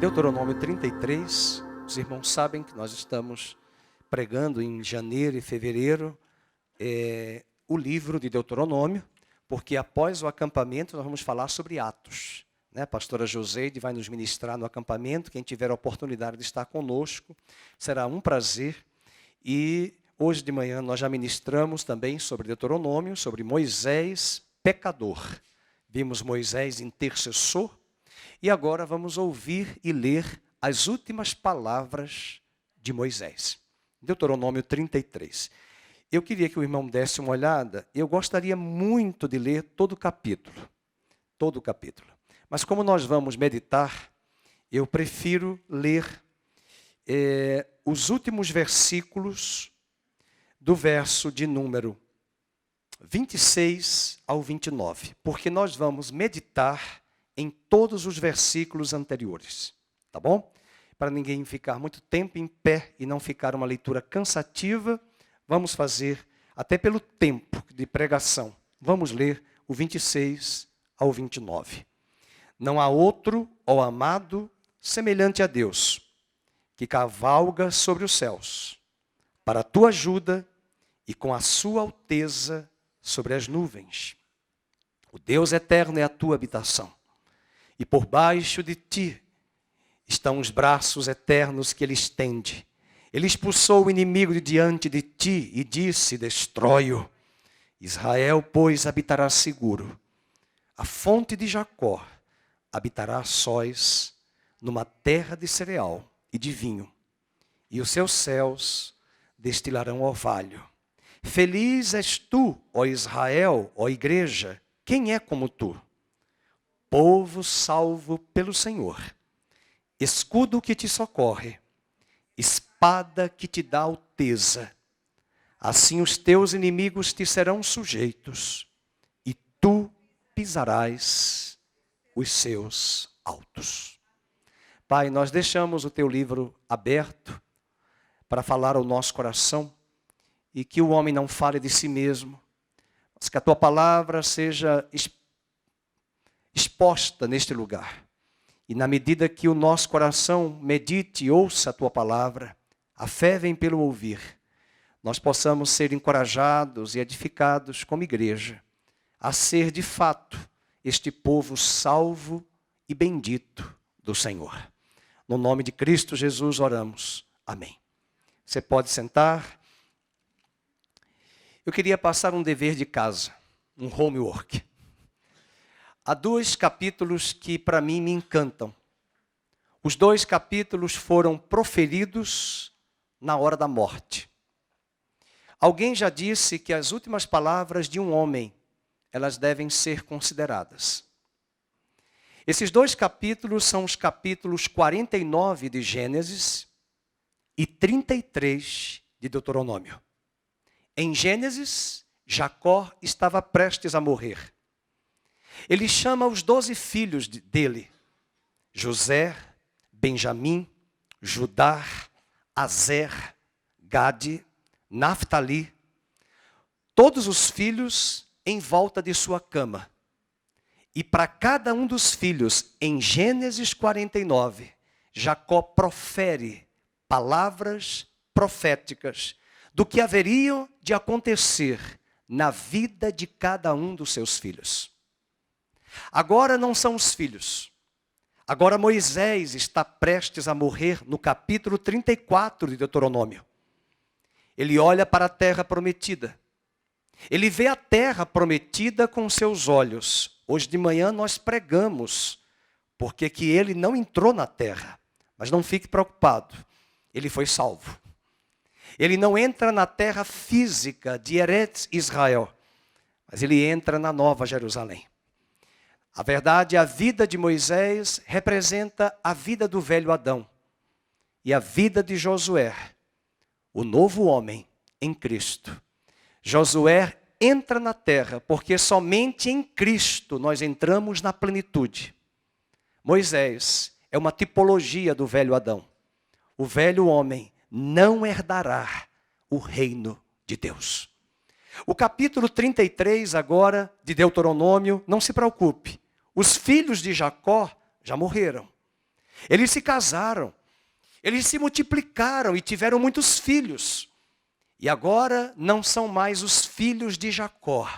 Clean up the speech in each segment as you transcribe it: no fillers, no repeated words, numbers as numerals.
Deuteronômio 33, os irmãos sabem que nós estamos pregando em janeiro e fevereiro o livro de Deuteronômio, porque após o acampamento nós vamos falar sobre Atos. A pastora Joseide vai nos ministrar no acampamento. Quem tiver a oportunidade de estar conosco, será um prazer. E hoje de manhã nós já ministramos também sobre Deuteronômio, sobre Moisés pecador. Vimos Moisés intercessor. E agora vamos ouvir e ler as últimas palavras de Moisés. Deuteronômio 33. Eu queria que o irmão desse uma olhada. Eu gostaria muito de ler todo o capítulo. Todo o capítulo. Mas como nós vamos meditar, eu prefiro ler os últimos versículos do verso de número 26 ao 29. Porque nós vamos meditar em todos os versículos anteriores, tá bom? Para ninguém ficar muito tempo em pé e não ficar uma leitura cansativa, vamos fazer, até pelo tempo de pregação, vamos ler o 26 ao 29. Não há outro, ó amado, semelhante a Deus, que cavalga sobre os céus, para a tua ajuda e com a sua alteza sobre as nuvens. O Deus eterno é a tua habitação. E por baixo de ti estão os braços eternos que ele estende. Ele expulsou o inimigo de diante de ti e disse: destrói-o. Israel, pois, habitará seguro. A fonte de Jacó habitará a sós numa terra de cereal e de vinho. E os seus céus destilarão orvalho. Feliz és tu, ó Israel, ó igreja, quem é como tu? Povo salvo pelo Senhor, escudo que te socorre, espada que te dá alteza. Assim os teus inimigos te serão sujeitos, e tu pisarás os seus altos. Pai, nós deixamos o teu livro aberto para falar ao nosso coração, e que o homem não fale de si mesmo, mas que a tua palavra seja exposta neste lugar. E na medida que o nosso coração medite e ouça a tua palavra, a fé vem pelo ouvir, nós possamos ser encorajados e edificados como igreja, a ser de fato este povo salvo e bendito do Senhor. No nome de Cristo Jesus oramos. Amém. Você pode sentar. Eu queria passar um dever de casa, um homework. Há 2 capítulos que para mim me encantam. Os 2 capítulos foram proferidos na hora da morte. Alguém já disse que as últimas palavras de um homem, elas devem ser consideradas. Esses 2 capítulos são os capítulos 49 de Gênesis e 33 de Deuteronômio. Em Gênesis, Jacó estava prestes a morrer. Ele chama os 12 filhos dele, José, Benjamim, Judá, Azer, Gade, Naftali, todos os filhos em volta de sua cama. E para cada um dos filhos, em Gênesis 49, Jacó profere palavras proféticas do que haveriam de acontecer na vida de cada um dos seus filhos. Agora não são os filhos. Agora Moisés está prestes a morrer no capítulo 34 de Deuteronômio. Ele olha para a terra prometida. Ele vê a terra prometida com seus olhos. Hoje de manhã nós pregamos, porque que ele não entrou na terra. Mas não fique preocupado, ele foi salvo. Ele não entra na terra física de Eretz Israel, mas ele entra na Nova Jerusalém. A verdade, a vida de Moisés representa a vida do velho Adão e a vida de Josué, o novo homem em Cristo. Josué entra na terra porque somente em Cristo nós entramos na plenitude. Moisés é uma tipologia do velho Adão. O velho homem não herdará o reino de Deus. O capítulo 33 agora de Deuteronômio, não se preocupe. Os filhos de Jacó já morreram. Eles se casaram, eles se multiplicaram e tiveram muitos filhos. E agora não são mais os filhos de Jacó,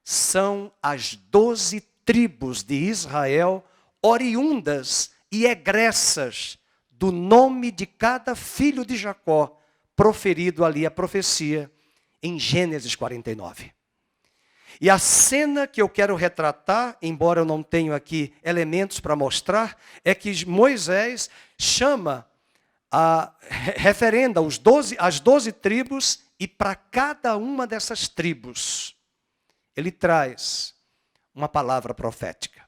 são as 12 tribos de Israel, oriundas e egressas do nome de cada filho de Jacó, proferido ali a profecia em Gênesis 49. E a cena que eu quero retratar, embora eu não tenha aqui elementos para mostrar, é que Moisés chama referenda as 12 tribos, e para cada uma dessas tribos, ele traz uma palavra profética.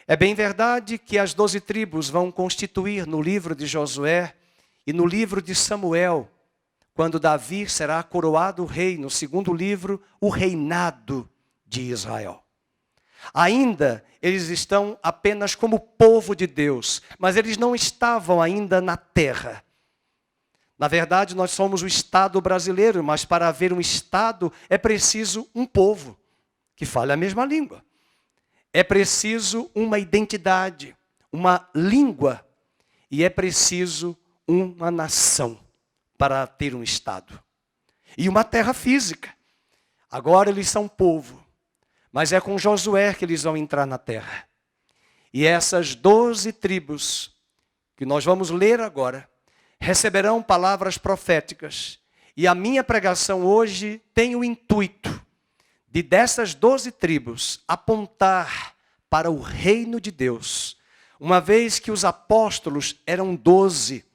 É bem verdade que as 12 tribos vão constituir no livro de Josué e no livro de Samuel, quando Davi será coroado rei, no segundo livro, o reinado de Israel. Ainda eles estão apenas como povo de Deus, mas eles não estavam ainda na terra. Na verdade, nós somos o Estado brasileiro, mas para haver um Estado é preciso um povo que fale a mesma língua. É preciso uma identidade, uma língua, e é preciso uma nação para ter um Estado. E uma terra física. Agora eles são povo, mas é com Josué que eles vão entrar na terra. E essas 12 tribos, que nós vamos ler agora, receberão palavras proféticas. E a minha pregação hoje tem o intuito de dessas 12 tribos apontar para o reino de Deus. Uma vez que os apóstolos eram 12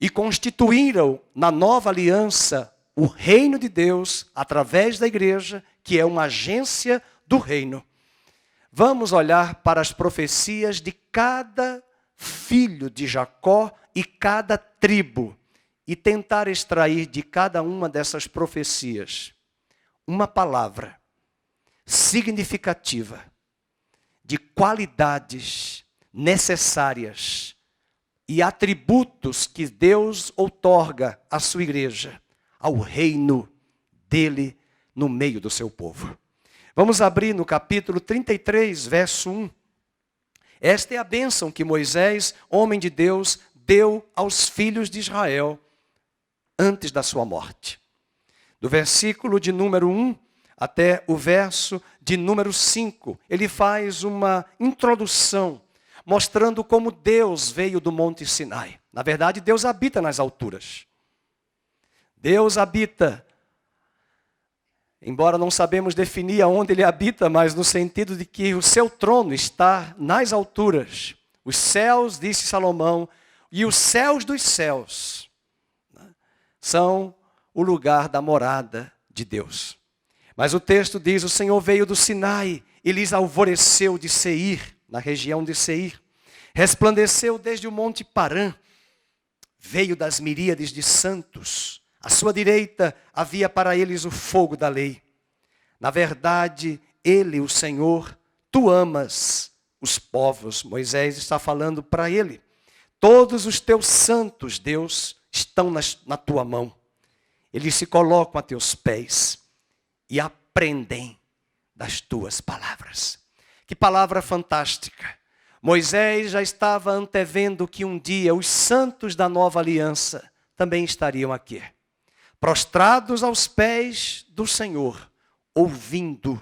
e constituíram na nova aliança o reino de Deus através da igreja, que é uma agência do reino. Vamos olhar para as profecias de cada filho de Jacó e cada tribo e tentar extrair de cada uma dessas profecias uma palavra significativa de qualidades necessárias e atributos que Deus outorga à sua igreja, ao reino dele no meio do seu povo. Vamos abrir no capítulo 33, verso 1. Esta é a bênção que Moisés, homem de Deus, deu aos filhos de Israel antes da sua morte. Do versículo de número 1 até o verso de número 5, ele faz uma introdução mostrando como Deus veio do Monte Sinai. Na verdade, Deus habita nas alturas. Deus habita, embora não sabemos definir aonde ele habita, mas no sentido de que o seu trono está nas alturas. Os céus, disse Salomão, e os céus dos céus são o lugar da morada de Deus. Mas o texto diz, o Senhor veio do Sinai e lhes alvoreceu de Seir, na região de Seir. Resplandeceu desde o monte Parã, veio das miríades de santos. À sua direita havia para eles o fogo da lei. Na verdade, ele, o Senhor, tu amas os povos. Moisés está falando para ele. Todos os teus santos, Deus, estão na tua mão. Eles se colocam a teus pés e aprendem das tuas palavras. Que palavra fantástica. Moisés já estava antevendo que um dia os santos da nova aliança também estariam aqui, prostrados aos pés do Senhor, ouvindo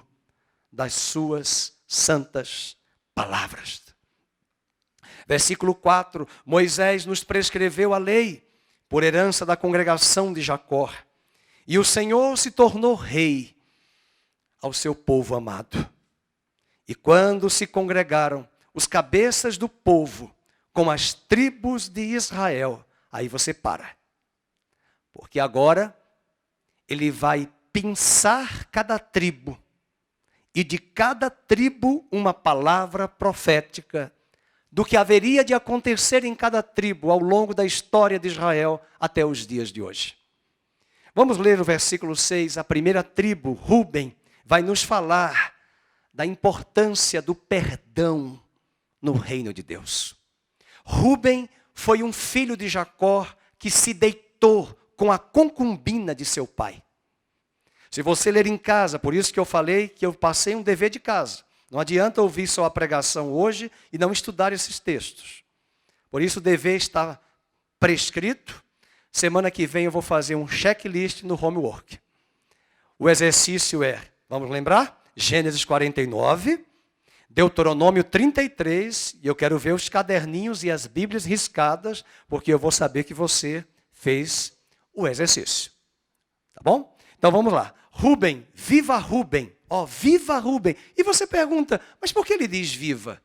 das suas santas palavras. Versículo 4, Moisés nos prescreveu a lei por herança da congregação de Jacó. E o Senhor se tornou rei ao seu povo amado. E quando se congregaram os cabeças do povo com as tribos de Israel, aí você para. Porque agora ele vai pensar cada tribo. E de cada tribo uma palavra profética do que haveria de acontecer em cada tribo ao longo da história de Israel até os dias de hoje. Vamos ler o versículo 6, a primeira tribo, Ruben, vai nos falar da importância do perdão no reino de Deus. Ruben foi um filho de Jacó que se deitou com a concubina de seu pai. Se você ler em casa, por isso que eu falei que eu passei um dever de casa. Não adianta ouvir só a pregação hoje e não estudar esses textos. Por isso o dever está prescrito. Semana que vem eu vou fazer um checklist no homework. O exercício é, vamos lembrar? Gênesis 49, Deuteronômio 33, e eu quero ver os caderninhos e as bíblias riscadas, porque eu vou saber que você fez o exercício. Tá bom? Então vamos lá. Rubem, viva Rubem. Ó, viva Rubem. E você pergunta, mas por que ele diz viva?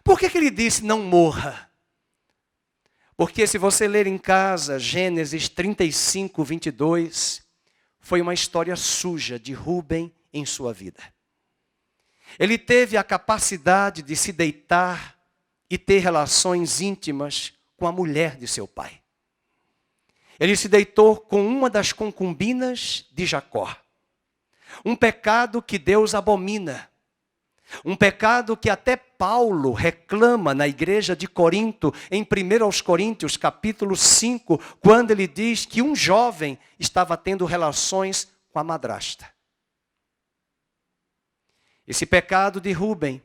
Por que ele disse não morra? Porque se você ler em casa Gênesis 35, 22, foi uma história suja de Rubem em sua vida. Ele teve a capacidade de se deitar e ter relações íntimas com a mulher de seu pai. Ele se deitou com uma das concubinas de Jacó. Um pecado que Deus abomina. Um pecado que até Paulo reclama na igreja de Corinto, em 1 Coríntios, capítulo 5, quando ele diz que um jovem estava tendo relações com a madrasta. Esse pecado de Rubem,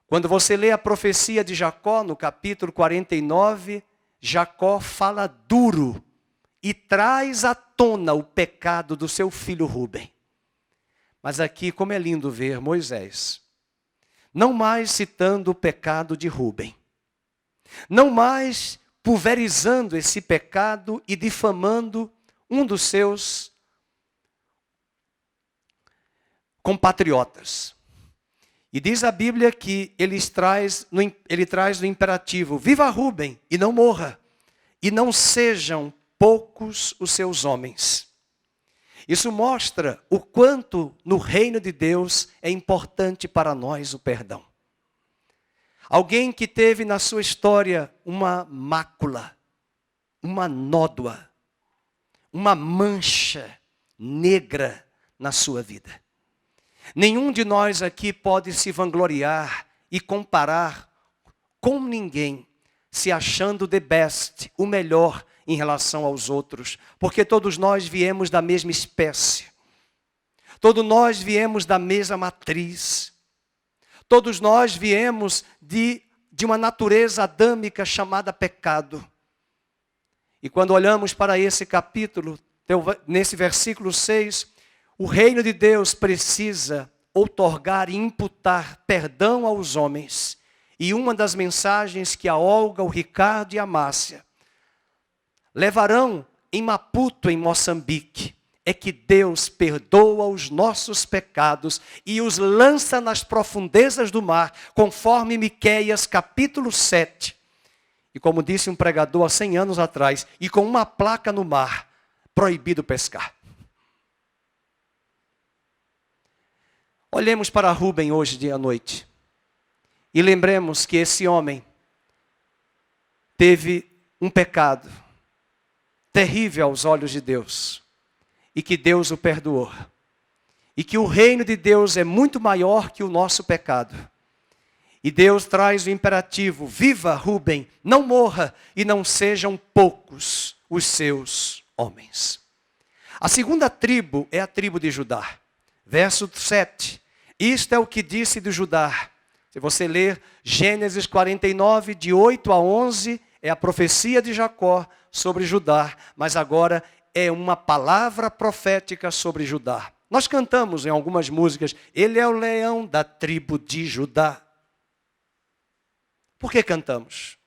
quando você lê a profecia de Jacó, no capítulo 49, Jacó fala duro e traz à tona o pecado do seu filho Rubem. Mas aqui, como é lindo ver Moisés, não mais citando o pecado de Rubem, não mais pulverizando esse pecado e difamando um dos seus compatriotas. E diz a Bíblia que ele traz no imperativo, viva Rubem e não morra, e não sejam poucos os seus homens. Isso mostra o quanto no reino de Deus é importante para nós o perdão. Alguém que teve na sua história uma mácula, uma nódoa, uma mancha negra na sua vida. Nenhum de nós aqui pode se vangloriar e comparar com ninguém, se achando the best, o melhor em relação aos outros, porque todos nós viemos da mesma espécie, todos nós viemos da mesma matriz, todos nós viemos de uma natureza adâmica chamada pecado. E quando olhamos para esse capítulo, nesse versículo 6, o reino de Deus precisa outorgar e imputar perdão aos homens. E uma das mensagens que a Olga, o Ricardo e a Márcia levarão em Maputo, em Moçambique, é que Deus perdoa os nossos pecados e os lança nas profundezas do mar, conforme Miqueias capítulo 7. E como disse um pregador há 100 anos atrás, e com uma placa no mar, proibido pescar. Olhemos para Rubem hoje de à noite e lembremos que esse homem teve um pecado terrível aos olhos de Deus e que Deus o perdoou. E que o reino de Deus é muito maior que o nosso pecado. E Deus traz o imperativo, viva Rubem, não morra e não sejam poucos os seus homens. A segunda tribo é a tribo de Judá. Verso 7. Isto é o que disse de Judá. Se você ler Gênesis 49, de 8 a 11, é a profecia de Jacó sobre Judá, mas agora é uma palavra profética sobre Judá. Nós cantamos em algumas músicas, ele é o leão da tribo de Judá. Por que cantamos?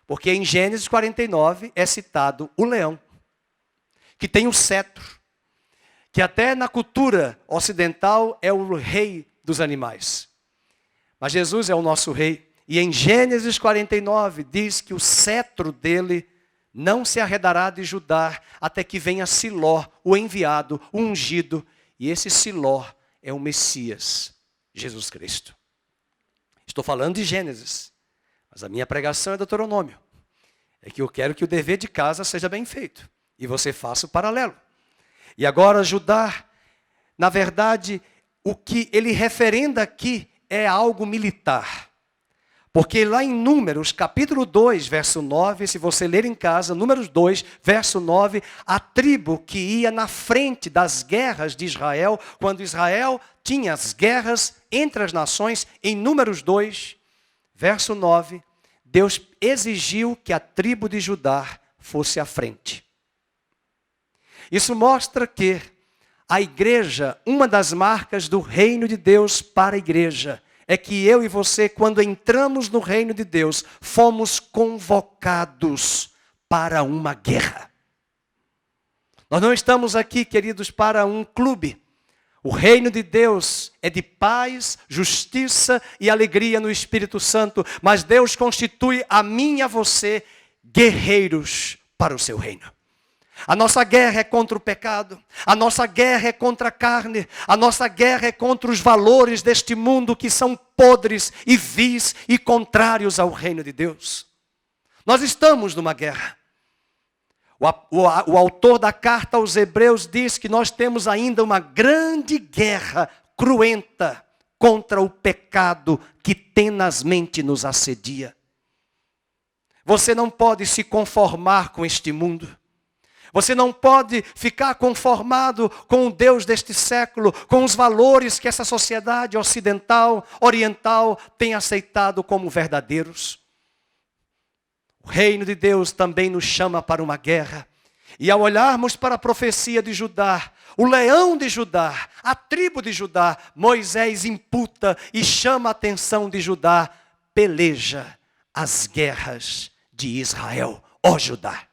Porque em Gênesis 49 é citado o leão, que tem o cetro, que até na cultura ocidental é o rei dos animais. Mas Jesus é o nosso rei. E em Gênesis 49 diz que o cetro dele não se arredará de Judá até que venha Siló, o enviado, o ungido. E esse Siló é o Messias, Jesus Cristo. Estou falando de Gênesis, mas a minha pregação é Deuteronômio. É que eu quero que o dever de casa seja bem feito. E você faça o paralelo. E agora Judá, na verdade, o que ele referenda aqui é algo militar. Porque lá em Números, capítulo 2, verso 9, se você ler em casa, Números 2, verso 9, a tribo que ia na frente das guerras de Israel, quando Israel tinha as guerras entre as nações, em Números 2, verso 9, Deus exigiu que a tribo de Judá fosse à frente. Isso mostra que a igreja, uma das marcas do reino de Deus para a igreja, é que eu e você, quando entramos no reino de Deus, fomos convocados para uma guerra. Nós não estamos aqui, queridos, para um clube. O reino de Deus é de paz, justiça e alegria no Espírito Santo, mas Deus constitui a mim e a você guerreiros para o seu reino. A nossa guerra é contra o pecado, a nossa guerra é contra a carne, a nossa guerra é contra os valores deste mundo que são podres e vis e contrários ao reino de Deus. Nós estamos numa guerra. O autor da carta aos Hebreus diz que nós temos ainda uma grande guerra cruenta contra o pecado que tenazmente nos assedia. Você não pode se conformar com este mundo. Você não pode ficar conformado com o Deus deste século, com os valores que essa sociedade ocidental, oriental tem aceitado como verdadeiros. O reino de Deus também nos chama para uma guerra. E ao olharmos para a profecia de Judá, o leão de Judá, a tribo de Judá, Moisés imputa e chama a atenção de Judá, peleja as guerras de Israel, ó Judá.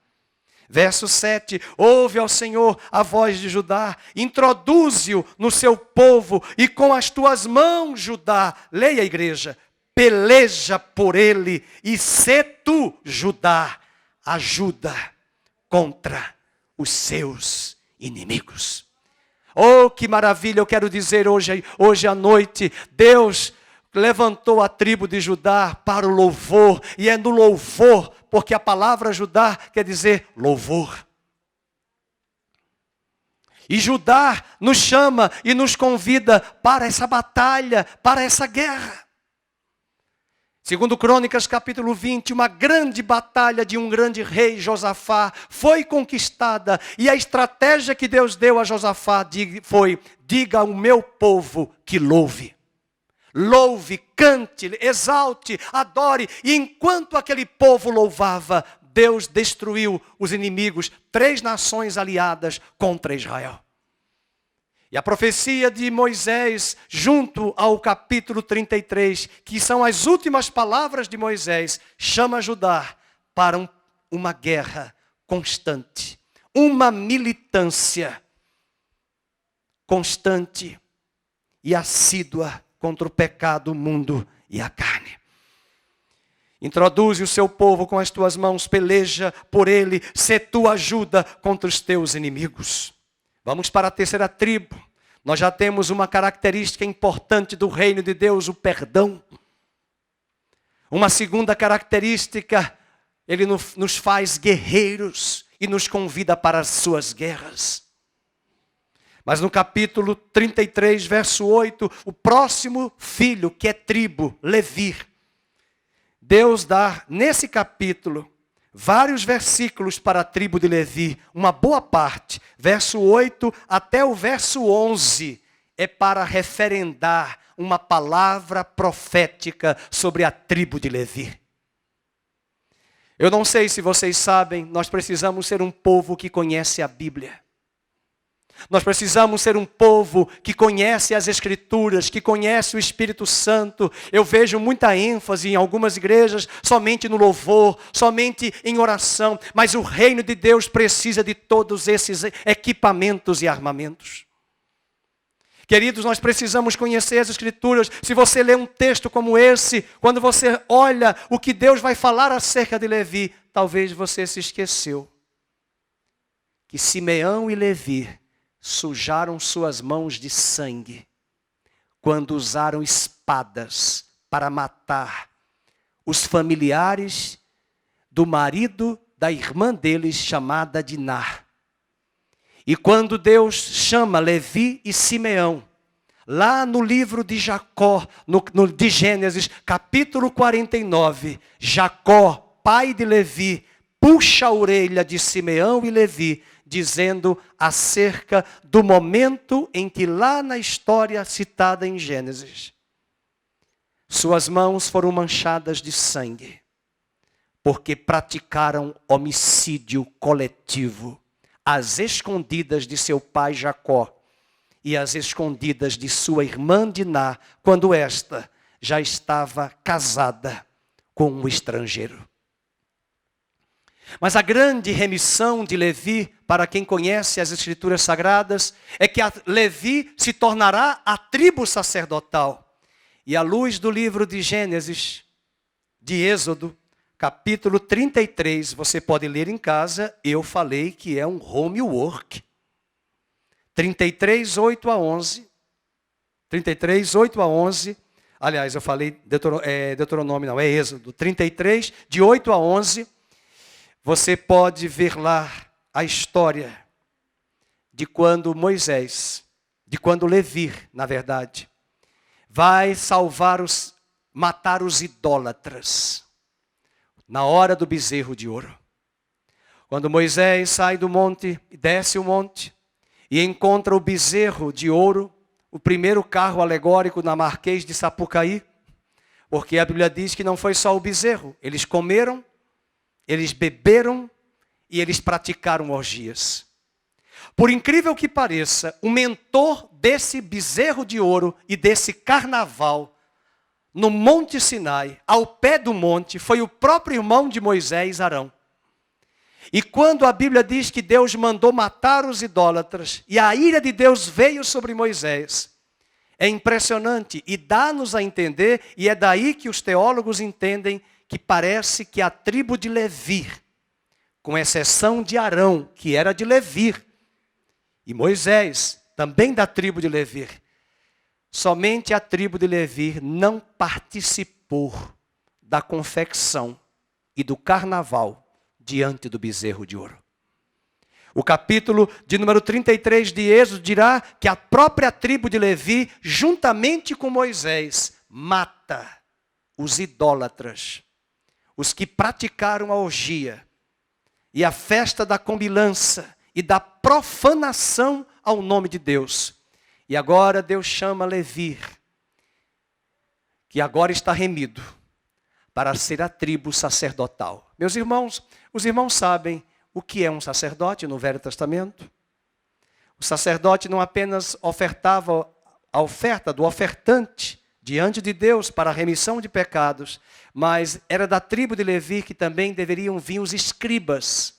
Verso 7, ouve ao Senhor a voz de Judá, introduze-o no seu povo e com as tuas mãos, Judá, leia a igreja, peleja por ele e sê tu, Judá, ajuda contra os seus inimigos. Oh, que maravilha, eu quero dizer hoje à noite, Deus levantou a tribo de Judá para o louvor, e é no louvor, porque a palavra Judá quer dizer louvor. E Judá nos chama e nos convida para essa batalha, para essa guerra. Segundo Crônicas capítulo 20, uma grande batalha de um grande rei, Josafá, foi conquistada. E a estratégia que Deus deu a Josafá foi, diga ao meu povo que louve. Louve, cante, exalte, adore. E enquanto aquele povo louvava, Deus destruiu os inimigos, 3 nações aliadas contra Israel. E a profecia de Moisés, junto ao capítulo 33, que são as últimas palavras de Moisés, chama Judá para uma guerra constante, uma militância constante e assídua contra o pecado, o mundo e a carne. Introduze o seu povo com as tuas mãos, peleja por ele, sê tu ajuda contra os teus inimigos. Vamos para a terceira tribo. Nós já temos uma característica importante do reino de Deus, o perdão. Uma segunda característica, ele nos faz guerreiros e nos convida para as suas guerras. Mas no capítulo 33, verso 8, o próximo filho, que é tribo, Levi, Deus dá nesse capítulo vários versículos para a tribo de Levi, uma boa parte, verso 8 até o verso 11, é para referendar uma palavra profética sobre a tribo de Levi. Eu não sei se vocês sabem, nós precisamos ser um povo que conhece a Bíblia. Nós precisamos ser um povo que conhece as Escrituras, que conhece o Espírito Santo. Eu vejo muita ênfase em algumas igrejas, somente no louvor, somente em oração. Mas o reino de Deus precisa de todos esses equipamentos e armamentos. Queridos, nós precisamos conhecer as Escrituras. Se você lê um texto como esse, quando você olha o que Deus vai falar acerca de Levi, talvez você se esqueceu que Simeão e Levi sujaram suas mãos de sangue quando usaram espadas para matar os familiares do marido da irmã deles, chamada Diná. E quando Deus chama Levi e Simeão, lá no livro de Jacó, de Gênesis, capítulo 49, Jacó, pai de Levi, puxa a orelha de Simeão e Levi, dizendo acerca do momento em que lá na história citada em Gênesis, suas mãos foram manchadas de sangue. porque praticaram homicídio coletivo, às escondidas de seu pai Jacó e às escondidas de sua irmã Diná, quando esta já estava casada com um estrangeiro. Mas a grande remissão de Levi, para quem conhece as Escrituras Sagradas, é que Levi se tornará a tribo sacerdotal. E à luz do livro de Gênesis, de Êxodo, capítulo 33, você pode ler em casa, eu falei que é um homework. 33, 8 a 11. 33, 8 a 11. Aliás, eu falei Deuteronômio, não, é Êxodo. 33, de 8 a 11. Você pode ver lá a história de quando Levi, na verdade, vai matar os idólatras na hora do bezerro de ouro. Quando Moisés sai do monte, desce o monte e encontra o bezerro de ouro, o primeiro carro alegórico na Marquês de Sapucaí, porque a Bíblia diz que não foi só o bezerro, eles comeram, eles beberam e eles praticaram orgias. Por incrível que pareça, o mentor desse bezerro de ouro e desse carnaval, no Monte Sinai, ao pé do monte, foi o próprio irmão de Moisés, Arão. E quando a Bíblia diz que Deus mandou matar os idólatras, e a ira de Deus veio sobre Moisés, é impressionante e dá-nos a entender, e é daí que os teólogos entendem que parece que a tribo de Levi, com exceção de Arão, que era de Levi, e Moisés, também da tribo de Levi, somente a tribo de Levi não participou da confecção e do carnaval diante do bezerro de ouro. O capítulo de número 33 de Êxodo dirá que a própria tribo de Levi, juntamente com Moisés, mata os idólatras, os que praticaram a orgia e a festa da comilança e da profanação ao nome de Deus. E agora Deus chama Levi, que agora está remido, para ser a tribo sacerdotal. Meus irmãos, os irmãos sabem o que é um sacerdote no Velho Testamento? O sacerdote não apenas ofertava a oferta do ofertante diante de Deus para a remissão de pecados, mas era da tribo de Levi que também deveriam vir os escribas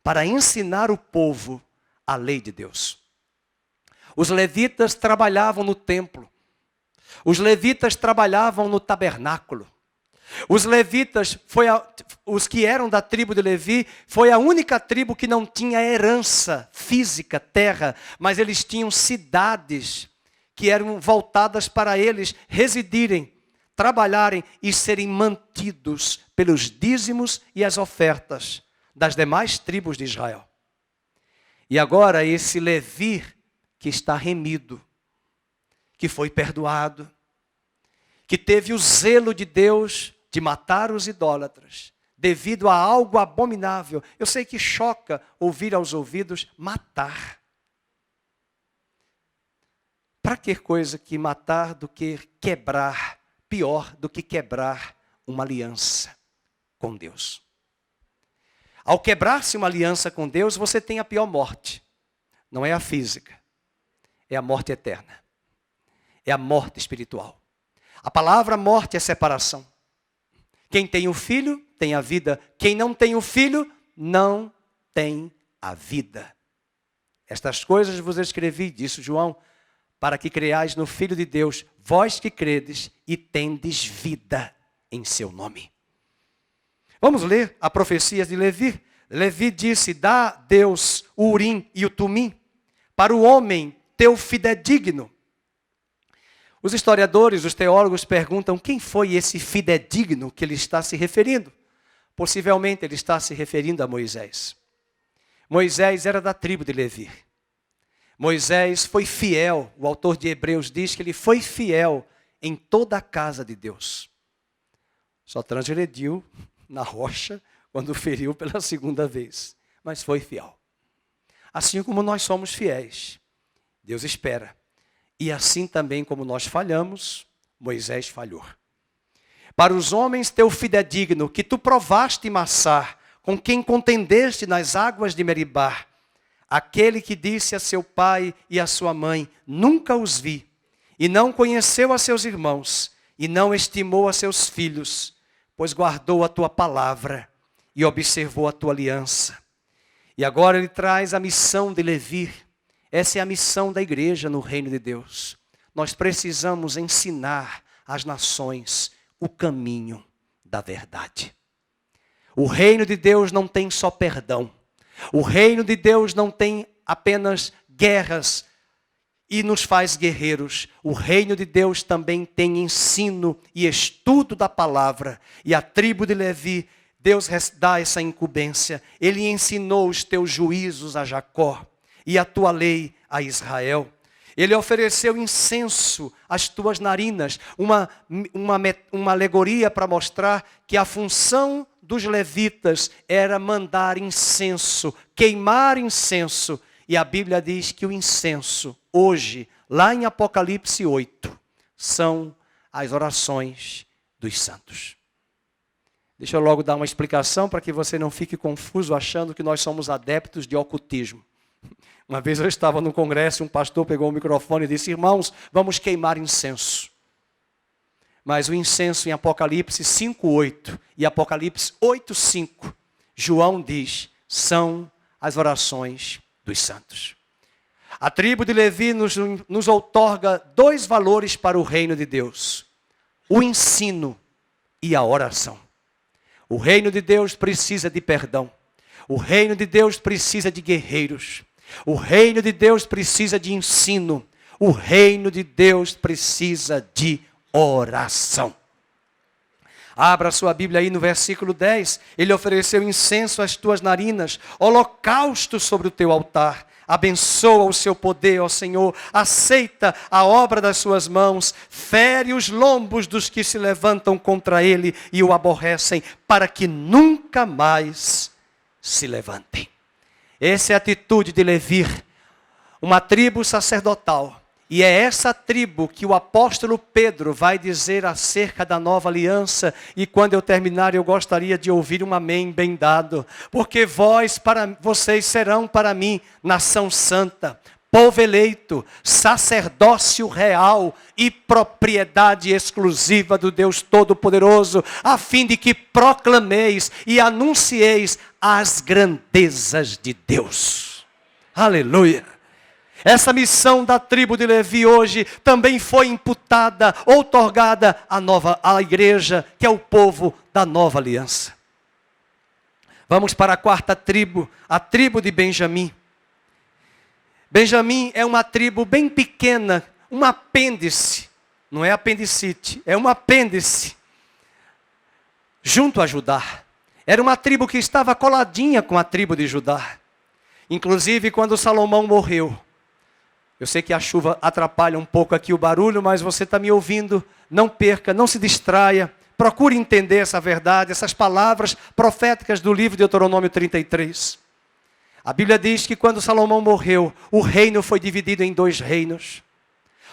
para ensinar o povo a lei de Deus. Os levitas trabalhavam no templo. Os levitas trabalhavam no tabernáculo. Os levitas, os que eram da tribo de Levi, foi a única tribo que não tinha herança física, terra, mas eles tinham cidades que eram voltadas para eles residirem, trabalharem e serem mantidos pelos dízimos e as ofertas das demais tribos de Israel. E agora esse Levi que está remido, que foi perdoado, que teve o zelo de Deus de matar os idólatras, devido a algo abominável. Eu sei que choca ouvir aos ouvidos matar. Para que coisa que matar do que quebrar, pior do que quebrar uma aliança com Deus. Ao quebrar-se uma aliança com Deus, você tem a pior morte. Não é a física, é a morte eterna. É a morte espiritual. A palavra morte é separação. Quem tem o filho, tem a vida. Quem não tem o filho, não tem a vida. Estas coisas vos escrevi, disse João, para que creais no Filho de Deus, vós que credes e tendes vida em seu nome. Vamos ler a profecia de Levi. Levi disse, dá Deus o Urim e o Tumim para o homem teu fidedigno. Os historiadores, os teólogos perguntam quem foi esse fidedigno que ele está se referindo. Possivelmente ele está se referindo a Moisés. Moisés era da tribo de Levi. Moisés foi fiel, o autor de Hebreus diz que ele foi fiel em toda a casa de Deus. Só transgrediu na rocha quando feriu pela segunda vez, mas foi fiel. Assim como nós somos fiéis, Deus espera. E assim também como nós falhamos, Moisés falhou. Para os homens teu fidedigno, que tu provaste Massar, com quem contendeste nas águas de Meribá, aquele que disse a seu pai e a sua mãe, nunca os vi, e não conheceu a seus irmãos, e não estimou a seus filhos, pois guardou a tua palavra e observou a tua aliança. E agora ele traz a missão de Levi. Essa é a missão da igreja no reino de Deus. Nós precisamos ensinar às nações o caminho da verdade. O reino de Deus não tem só perdão. O reino de Deus não tem apenas guerras e nos faz guerreiros. O reino de Deus também tem ensino e estudo da palavra. E a tribo de Levi, Deus dá essa incumbência. Ele ensinou os teus juízos a Jacó e a tua lei a Israel. Ele ofereceu incenso às tuas narinas, uma alegoria para mostrar que a função dos levitas era mandar incenso, queimar incenso. E a Bíblia diz que o incenso, hoje, lá em Apocalipse 8, são as orações dos santos. Deixa eu logo dar uma explicação para que você não fique confuso achando que nós somos adeptos de ocultismo. Uma vez eu estava no congresso, um pastor pegou o microfone e disse, irmãos, vamos queimar incenso. Mas o incenso em Apocalipse 5:8 e Apocalipse 8:5, João diz, são as orações dos santos. A tribo de Levi nos outorga dois valores para o reino de Deus: o ensino e a oração. O reino de Deus precisa de perdão. O reino de Deus precisa de guerreiros. O reino de Deus precisa de ensino. O reino de Deus precisa de oração. Abra sua Bíblia aí no versículo 10. Ele ofereceu incenso às tuas narinas, holocausto sobre o teu altar. Abençoa o seu poder, ó Senhor. Aceita a obra das suas mãos. Fere os lombos dos que se levantam contra ele e o aborrecem, para que nunca mais se levantem. Essa é a atitude de Levi, uma tribo sacerdotal. E é essa tribo que o apóstolo Pedro vai dizer acerca da nova aliança. E quando eu terminar, eu gostaria de ouvir um amém bem dado. Porque vocês serão para mim nação santa, povo eleito, sacerdócio real e propriedade exclusiva do Deus Todo-Poderoso, a fim de que proclameis e anuncieis as grandezas de Deus. Aleluia! Essa missão da tribo de Levi hoje também foi imputada, outorgada à igreja, que é o povo da nova aliança. Vamos para a quarta tribo, a tribo de Benjamim. Benjamim é uma tribo bem pequena, um apêndice, não é apendicite, é um apêndice, junto a Judá. Era uma tribo que estava coladinha com a tribo de Judá. Inclusive, quando Salomão morreu, eu sei que a chuva atrapalha um pouco aqui o barulho, mas você está me ouvindo, não perca, não se distraia, procure entender essa verdade, essas palavras proféticas do livro de Deuteronômio 33. A Bíblia diz que quando Salomão morreu, o reino foi dividido em 2 reinos.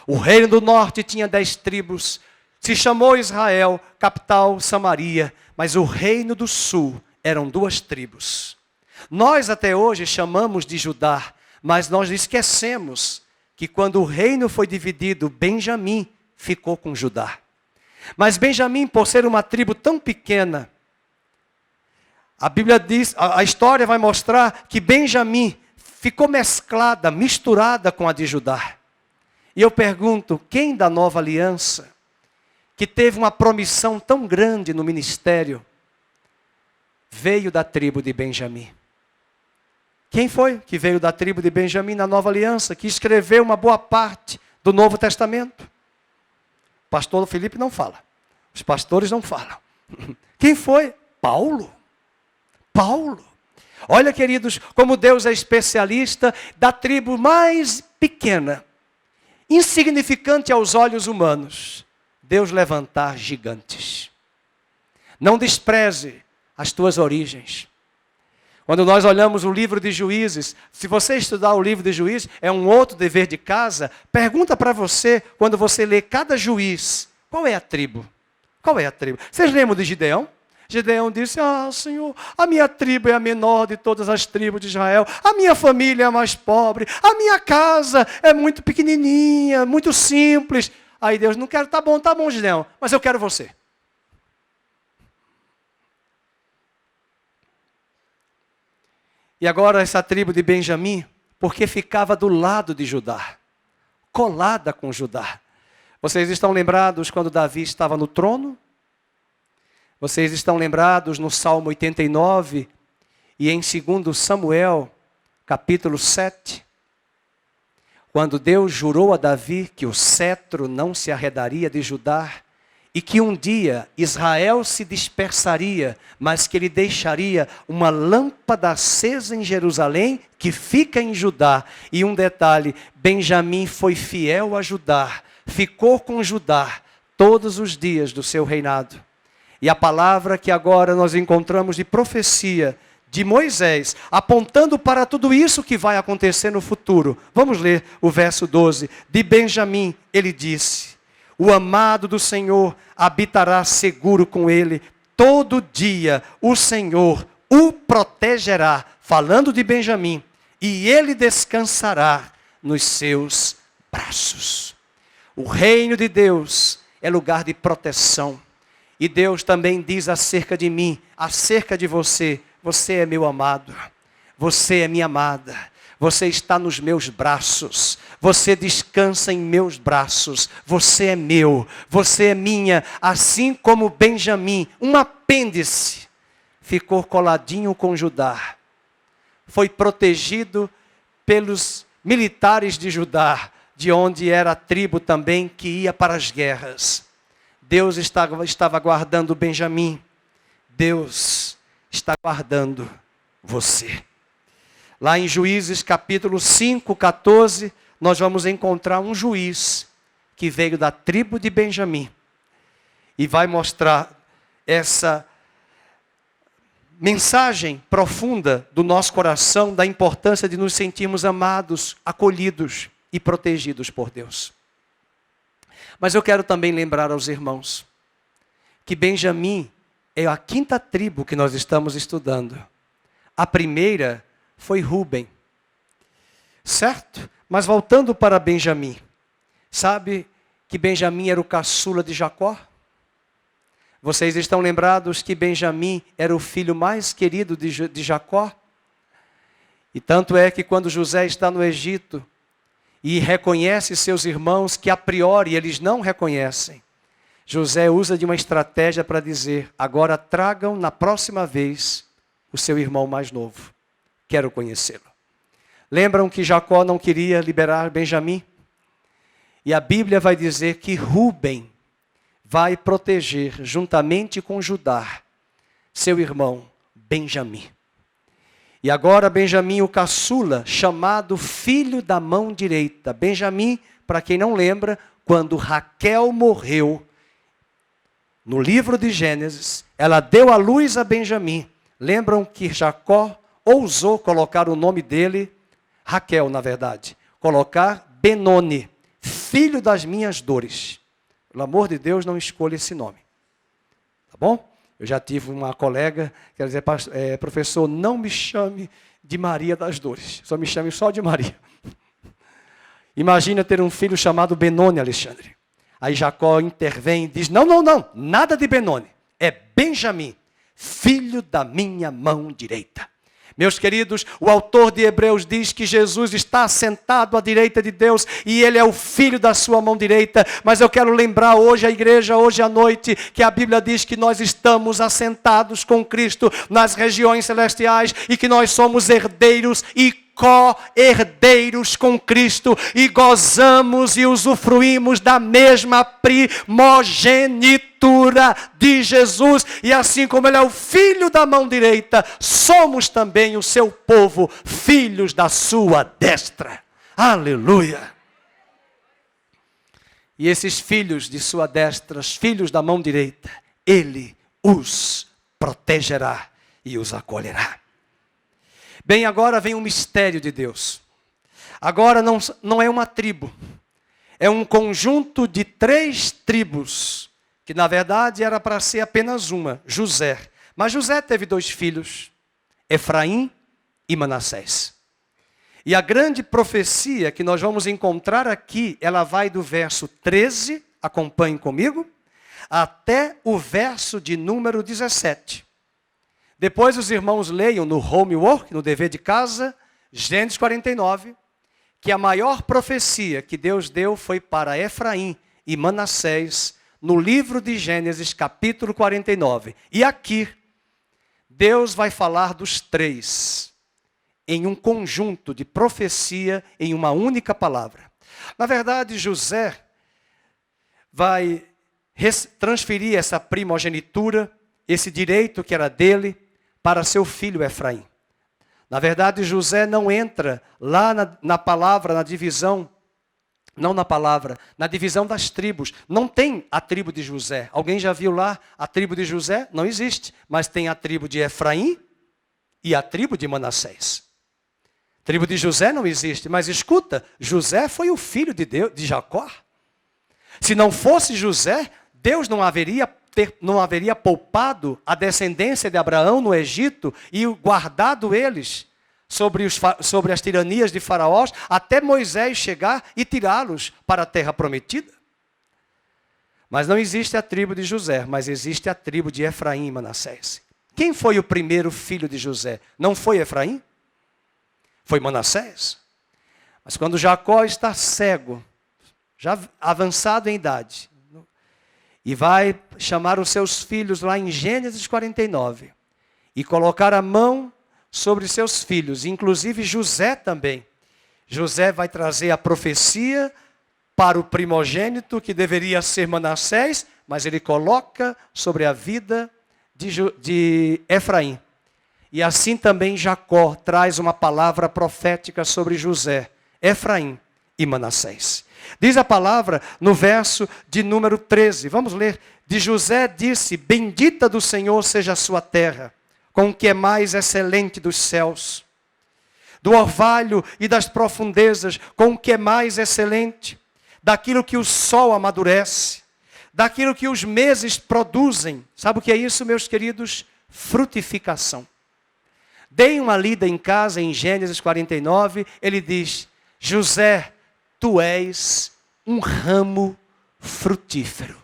O reino do norte tinha 10 tribos, se chamou Israel, capital Samaria, mas o reino do sul eram 2 tribos. Nós até hoje chamamos de Judá, mas nós esquecemos que quando o reino foi dividido, Benjamim ficou com Judá. Mas Benjamim, por ser uma tribo tão pequena, a Bíblia diz, a história vai mostrar que Benjamim ficou mesclada, misturada com a de Judá. E eu pergunto, quem da nova aliança, que teve uma promissão tão grande no ministério, veio da tribo de Benjamim? Quem foi que veio da tribo de Benjamim na nova aliança, que escreveu uma boa parte do Novo Testamento? O pastor Felipe não fala. Os pastores não falam. Quem foi? Paulo. Paulo. Olha, queridos, como Deus é especialista da tribo mais pequena, insignificante aos olhos humanos, Deus levantar gigantes. Não despreze as tuas origens. Quando nós olhamos o livro de Juízes, se você estudar o livro de Juízes, é um outro dever de casa, pergunta para você, quando você lê cada juiz, qual é a tribo? Qual é a tribo? Vocês lembram de Gideão? Gideão disse, Senhor, a minha tribo é a menor de todas as tribos de Israel. A minha família é a mais pobre. A minha casa é muito pequenininha, muito simples. Aí Deus, não quero, tá bom, Gideão, mas eu quero você. E agora essa tribo de Benjamim, porque ficava do lado de Judá, colada com Judá. Vocês estão lembrados quando Davi estava no trono? Vocês estão lembrados no Salmo 89 e em 2 Samuel, capítulo 7? Quando Deus jurou a Davi que o cetro não se arredaria de Judá e que um dia Israel se dispersaria, mas que ele deixaria uma lâmpada acesa em Jerusalém que fica em Judá. E um detalhe, Benjamim foi fiel a Judá, ficou com Judá todos os dias do seu reinado. E a palavra que agora nós encontramos de profecia de Moisés, apontando para tudo isso que vai acontecer no futuro. Vamos ler o verso 12. De Benjamim ele disse, o amado do Senhor habitará seguro com ele. Todo dia o Senhor o protegerá, falando de Benjamim, e ele descansará nos seus braços. O reino de Deus é lugar de proteção. E Deus também diz acerca de mim, acerca de você, você é meu amado, você é minha amada, você está nos meus braços, você descansa em meus braços, você é meu, você é minha, assim como Benjamim, um apêndice, ficou coladinho com Judá, foi protegido pelos militares de Judá, de onde era a tribo também que ia para as guerras. Deus estava guardando Benjamim. Deus está guardando você. Lá em Juízes capítulo 5, 14, nós vamos encontrar um juiz que veio da tribo de Benjamim. E vai mostrar essa mensagem profunda do nosso coração, da importância de nos sentirmos amados, acolhidos e protegidos por Deus. Mas eu quero também lembrar aos irmãos que Benjamim é a 5ª tribo que nós estamos estudando. A primeira foi Rúben, certo? Mas voltando para Benjamim, sabe que Benjamim era o caçula de Jacó? Vocês estão lembrados que Benjamim era o filho mais querido de Jacó? E tanto é que quando José está no Egito, e reconhece seus irmãos que a priori eles não reconhecem, José usa de uma estratégia para dizer, agora tragam na próxima vez o seu irmão mais novo, quero conhecê-lo. Lembram que Jacó não queria liberar Benjamim? E a Bíblia vai dizer que Rúben vai proteger, juntamente com Judá, seu irmão Benjamim. E agora Benjamim, o caçula, chamado filho da mão direita. Benjamim, para quem não lembra, quando Raquel morreu, no livro de Gênesis, ela deu à luz a Benjamim. Lembram que Jacó ousou colocar o nome dele, Raquel na verdade, colocar Benoni, filho das minhas dores. Pelo amor de Deus, não escolha esse nome. Tá bom? Eu já tive uma colega, quer dizer, professor, não me chame de Maria das Dores, só me chame só de Maria. Imagina ter um filho chamado Benoni, Alexandre. Aí Jacó intervém e diz, não, nada de Benoni, é Benjamim, filho da minha mão direita. Meus queridos, o autor de Hebreus diz que Jesus está sentado à direita de Deus e Ele é o filho da sua mão direita. Mas eu quero lembrar hoje a igreja, hoje à noite, que a Bíblia diz que nós estamos assentados com Cristo nas regiões celestiais e que nós somos herdeiros e co-herdeiros com Cristo e gozamos e usufruímos da mesma primogenitura de Jesus. E assim como Ele é o filho da mão direita, somos também o seu povo, filhos da sua destra. Aleluia! E esses filhos de sua destra, os filhos da mão direita, Ele os protegerá e os acolherá. Bem, agora vem o mistério de Deus. Agora não é uma tribo. É um conjunto de 3 tribos que na verdade era para ser apenas uma, José. Mas José teve 2 filhos, Efraim e Manassés. E a grande profecia que nós vamos encontrar aqui, ela vai do verso 13, acompanhem comigo, até o verso de número 17. Depois os irmãos leiam no homework, no dever de casa, Gênesis 49, que a maior profecia que Deus deu foi para Efraim e Manassés, no livro de Gênesis, capítulo 49. E aqui, Deus vai falar dos 3, em um conjunto de profecia, em uma única palavra. Na verdade, José vai transferir essa primogenitura, esse direito que era dele, para seu filho Efraim. Na verdade, José não entra lá na palavra, na divisão, não na palavra, na divisão das tribos. Não tem a tribo de José. Alguém já viu lá a tribo de José? Não existe. Mas tem a tribo de Efraim e a tribo de Manassés. A tribo de José não existe. Mas escuta, José foi o filho de Deus, de Jacó. Se não fosse José, Deus não haveria poupado a descendência de Abraão no Egito e guardado eles sobre as tiranias de Faraós, até Moisés chegar e tirá-los para a terra prometida. Mas não existe a tribo de José, mas existe a tribo de Efraim e Manassés. Quem foi o primeiro filho de José? Não foi Efraim? Foi Manassés. Mas quando Jacó está cego, já avançado em idade, e vai chamar os seus filhos lá em Gênesis 49, e colocar a mão sobre seus filhos, inclusive José também. José vai trazer a profecia para o primogênito, que deveria ser Manassés, mas ele coloca sobre a vida de Efraim. E assim também Jacó traz uma palavra profética sobre José, Efraim e Manassés. Diz a palavra no verso de número 13, vamos ler. De José disse: bendita do Senhor seja a sua terra, com o que é mais excelente dos céus. Do orvalho e das profundezas, com o que é mais excelente. Daquilo que o sol amadurece, daquilo que os meses produzem. Sabe o que é isso, meus queridos? Frutificação. Deem uma lida em casa, em Gênesis 49, ele diz: José, tu és um ramo frutífero.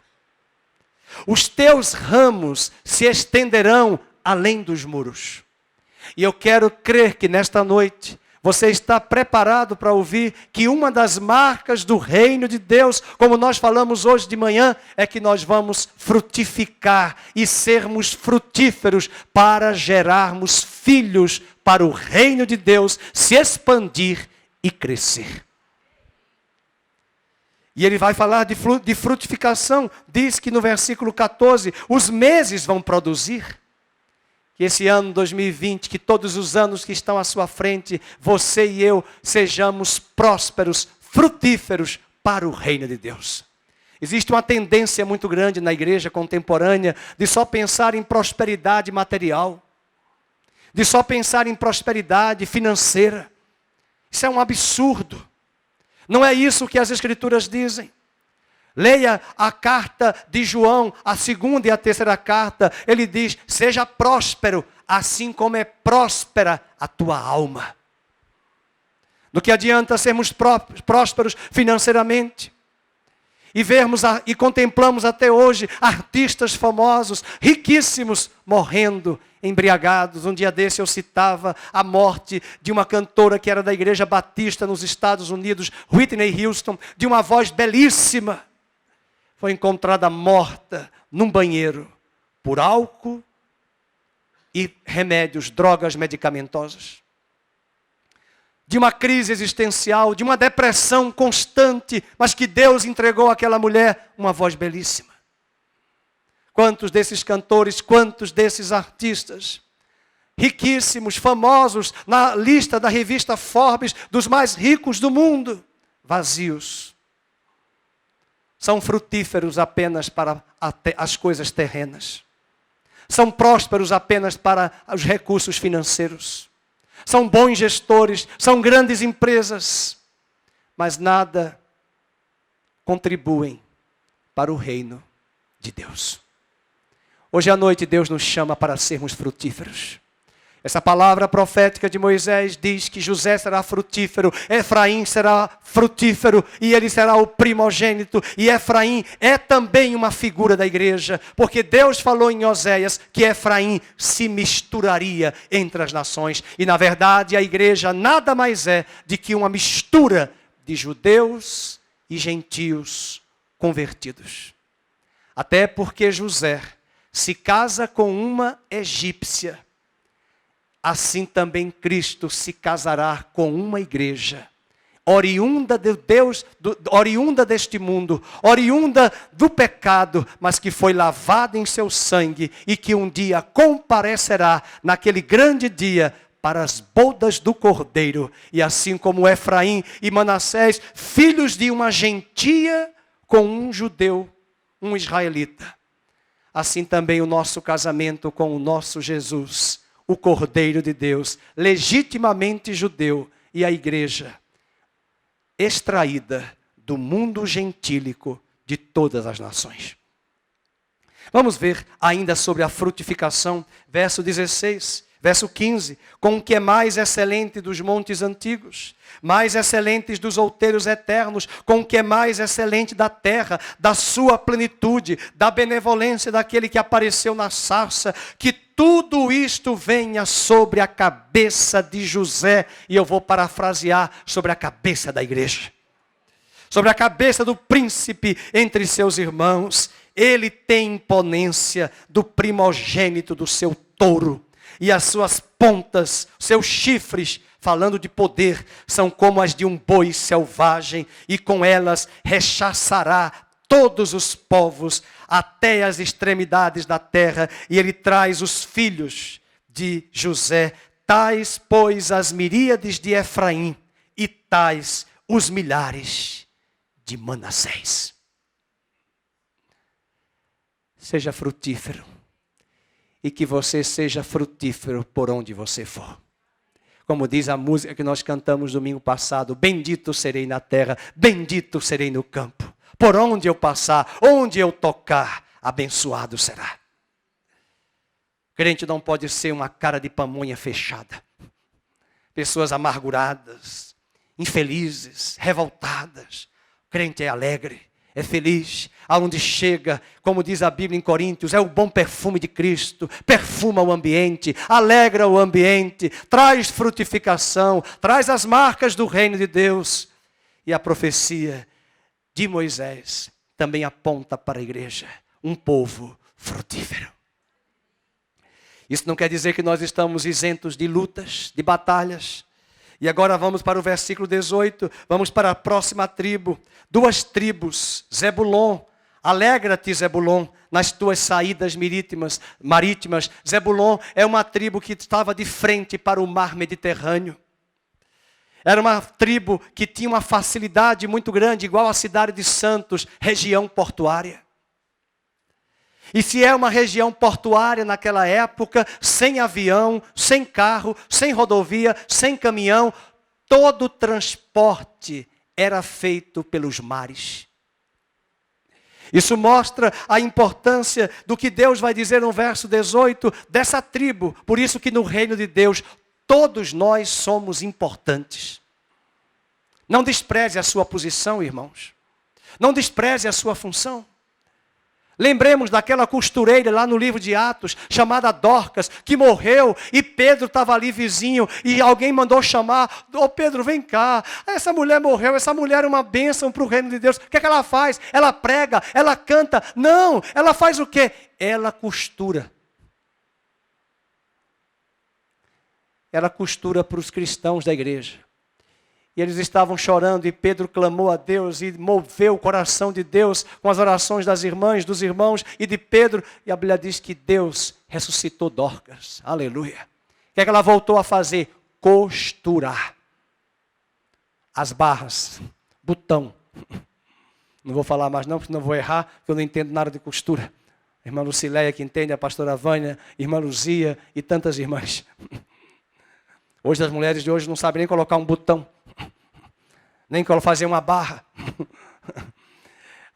Os teus ramos se estenderão além dos muros. E eu quero crer que nesta noite você está preparado para ouvir que uma das marcas do reino de Deus, como nós falamos hoje de manhã, é que nós vamos frutificar e sermos frutíferos para gerarmos filhos para o reino de Deus se expandir e crescer. E ele vai falar de frutificação. Diz que no versículo 14, os meses vão produzir. Que esse ano 2020, que todos os anos que estão à sua frente, você e eu sejamos prósperos, frutíferos para o reino de Deus. Existe uma tendência muito grande na igreja contemporânea de só pensar em prosperidade material, de só pensar em prosperidade financeira. Isso é um absurdo. Não é isso que as Escrituras dizem. Leia a carta de João, a segunda e a terceira carta. Ele diz: seja próspero, assim como é próspera a tua alma. Do que adianta sermos prósperos financeiramente e contemplamos até hoje artistas famosos, riquíssimos, morrendo embriagados. Um dia desse eu citava a morte de uma cantora que era da Igreja Batista nos Estados Unidos, Whitney Houston, de uma voz belíssima. Foi encontrada morta num banheiro por álcool e remédios, drogas medicamentosas. De uma crise existencial, de uma depressão constante, mas que Deus entregou àquela mulher uma voz belíssima. Quantos desses cantores, quantos desses artistas, riquíssimos, famosos, na lista da revista Forbes, dos mais ricos do mundo, vazios. São frutíferos apenas para as coisas terrenas. São prósperos apenas para os recursos financeiros. São bons gestores, são grandes empresas, mas nada contribuem para o reino de Deus. Hoje à noite Deus nos chama para sermos frutíferos. Essa palavra profética de Moisés diz que José será frutífero, Efraim será frutífero e ele será o primogênito. E Efraim é também uma figura da igreja, porque Deus falou em Oséias que Efraim se misturaria entre as nações. E na verdade a igreja nada mais é do que uma mistura de judeus e gentios convertidos. Até porque José se casa com uma egípcia. Assim também Cristo se casará com uma igreja, oriunda de Deus, oriunda deste mundo, oriunda do pecado, mas que foi lavada em seu sangue e que um dia comparecerá naquele grande dia para as bodas do Cordeiro. E assim como Efraim e Manassés, filhos de uma gentia com um judeu, um israelita. Assim também o nosso casamento com o nosso Jesus, o Cordeiro de Deus, legitimamente judeu, e a igreja, extraída do mundo gentílico de todas as nações. Vamos ver ainda sobre a frutificação, verso 16, verso 15. Com o que é mais excelente dos montes antigos, mais excelentes dos outeiros eternos, com o que é mais excelente da terra, da sua plenitude, da benevolência daquele que apareceu na sarça, que tudo isto venha sobre a cabeça de José, e eu vou parafrasear, sobre a cabeça da igreja, sobre a cabeça do príncipe entre seus irmãos. Ele tem imponência do primogênito do seu touro, e as suas pontas, seus chifres, falando de poder, são como as de um boi selvagem, e com elas rechaçará todos os povos até as extremidades da terra. E ele traz os filhos de José, tais, pois, as miríades de Efraim, e tais os milhares de Manassés. Seja frutífero, e que você seja frutífero por onde você for. Como diz a música que nós cantamos domingo passado: bendito serei na terra, bendito serei no campo. Por onde eu passar, onde eu tocar, abençoado será. Crente não pode ser uma cara de pamonha fechada. Pessoas amarguradas, infelizes, revoltadas. Crente é alegre, é feliz. Aonde chega, como diz a Bíblia em Coríntios, é o bom perfume de Cristo. Perfuma o ambiente, alegra o ambiente, traz frutificação, traz as marcas do reino de Deus. E a profecia de Moisés também aponta para a igreja, um povo frutífero. Isso não quer dizer que nós estamos isentos de lutas, de batalhas. E agora vamos para o versículo 18, vamos para a próxima tribo. Duas tribos, Zebulon. Alegra-te, Zebulon, nas tuas saídas marítimas. Zebulon é uma tribo que estava de frente para o mar Mediterrâneo. Era uma tribo que tinha uma facilidade muito grande, igual a cidade de Santos, região portuária. E se é uma região portuária naquela época, sem avião, sem carro, sem rodovia, sem caminhão, todo o transporte era feito pelos mares. Isso mostra a importância do que Deus vai dizer no verso 18 dessa tribo. Por isso que no reino de Deus, todos nós somos importantes. Não despreze a sua posição, irmãos. Não despreze a sua função. Lembremos daquela costureira lá no livro de Atos, chamada Dorcas, que morreu e Pedro estava ali vizinho e alguém mandou chamar: ô Pedro, vem cá, essa mulher morreu, essa mulher é uma bênção para o reino de Deus. O que é que ela faz? Ela prega, ela canta? Não, ela faz o quê? Ela costura. Ela costura para os cristãos da igreja. E eles estavam chorando e Pedro clamou a Deus e moveu o coração de Deus com as orações das irmãs, dos irmãos e de Pedro. E a Bíblia diz que Deus ressuscitou Dorcas. Aleluia. O que é que ela voltou a fazer? Costurar. As barras, botão. Não vou falar mais não, porque não vou errar, porque eu não entendo nada de costura. A irmã Lucileia que entende, a pastora Vânia, irmã Luzia e tantas irmãs. Hoje as mulheres de hoje não sabem nem colocar um botão. Nem fazer uma barra.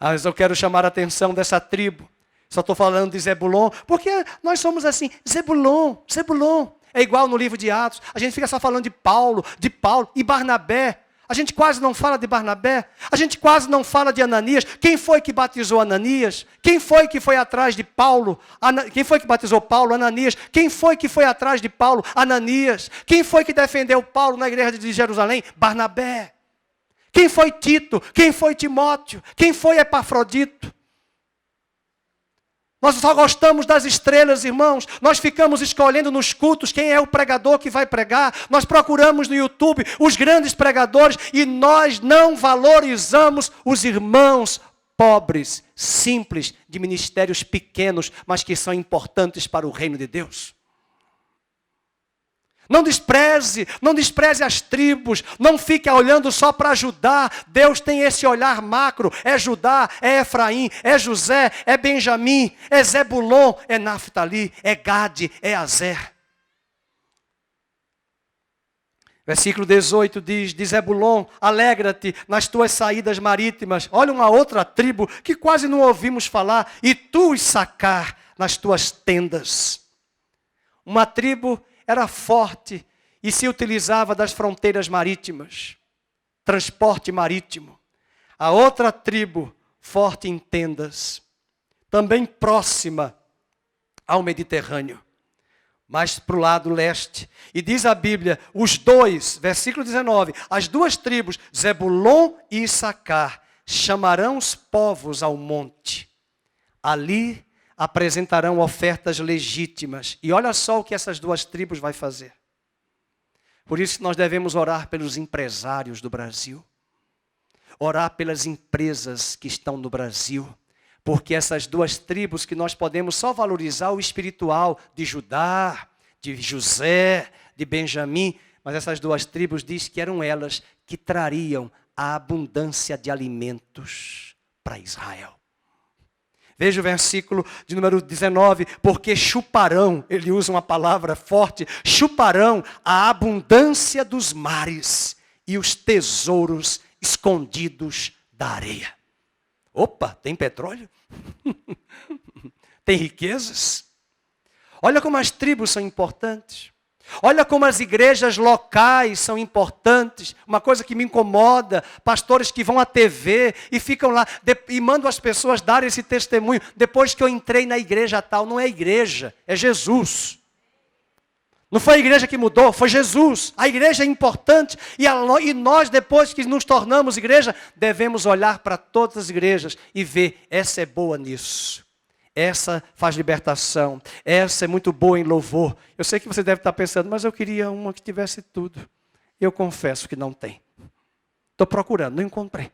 Mas eu quero chamar a atenção dessa tribo, Só estou falando de Zebulon, porque nós somos assim, Zebulon, Zebulon. É igual no livro de Atos, a gente fica só falando de Paulo e Barnabé. A gente quase não fala de Barnabé, a gente quase não fala de Ananias. Quem foi que batizou Ananias? Quem foi que foi atrás de Paulo? Quem foi que batizou Paulo? Ananias. Quem foi que foi atrás de Paulo? Ananias. Quem foi que defendeu Paulo na igreja de Jerusalém? Barnabé. Quem foi Tito? Quem foi Timóteo? Quem foi Epafrodito? Nós só gostamos das estrelas, irmãos. Nós ficamos escolhendo nos cultos quem é o pregador que vai pregar. Nós procuramos no YouTube os grandes pregadores e nós não valorizamos os irmãos pobres, simples, de ministérios pequenos, mas que são importantes para o reino de Deus. Não despreze as tribos, não fique olhando só para Judá. Deus tem esse olhar macro, é Judá, é Efraim, é José, é Benjamim, é Zebulon, é Naftali, é Gade, é Azer. Versículo 18 diz, de Zebulon, alegra-te nas tuas saídas marítimas. Olha uma outra tribo que quase não ouvimos falar. E tu, Issacar, nas tuas tendas. Uma tribo era forte e se utilizava das fronteiras marítimas, transporte marítimo. A outra tribo, forte em tendas, também próxima ao Mediterrâneo, mas para o lado leste. E diz a Bíblia, os dois, versículo 19, as duas tribos, Zebulon e Issacar, chamarão os povos ao monte. Ali apresentarão ofertas legítimas. E olha só o que essas duas tribos vão fazer. Por isso que nós devemos orar pelos empresários do Brasil. Orar pelas empresas que estão no Brasil. Porque essas duas tribos que nós podemos só valorizar o espiritual de Judá, de José, de Benjamim. Mas essas duas tribos diz que eram elas que trariam a abundância de alimentos para Israel. Veja o versículo de número 19, porque chuparão, ele usa uma palavra forte, chuparão a abundância dos mares e os tesouros escondidos da areia. Opa, tem petróleo? Tem riquezas? Olha como as tribos são importantes. Olha como as igrejas locais são importantes. Uma coisa que me incomoda, pastores que vão à TV e ficam lá e mandam as pessoas darem esse testemunho. Depois que eu entrei na igreja tal, não é igreja, é Jesus. Não foi a igreja que mudou, foi Jesus. A igreja é importante e nós, depois que nos tornamos igreja, devemos olhar para todas as igrejas e ver, essa é boa nisso. Essa faz libertação. Essa é muito boa em louvor. Eu sei que você deve estar pensando, mas eu queria uma que tivesse tudo. Eu confesso que não tem. Estou procurando, não encontrei.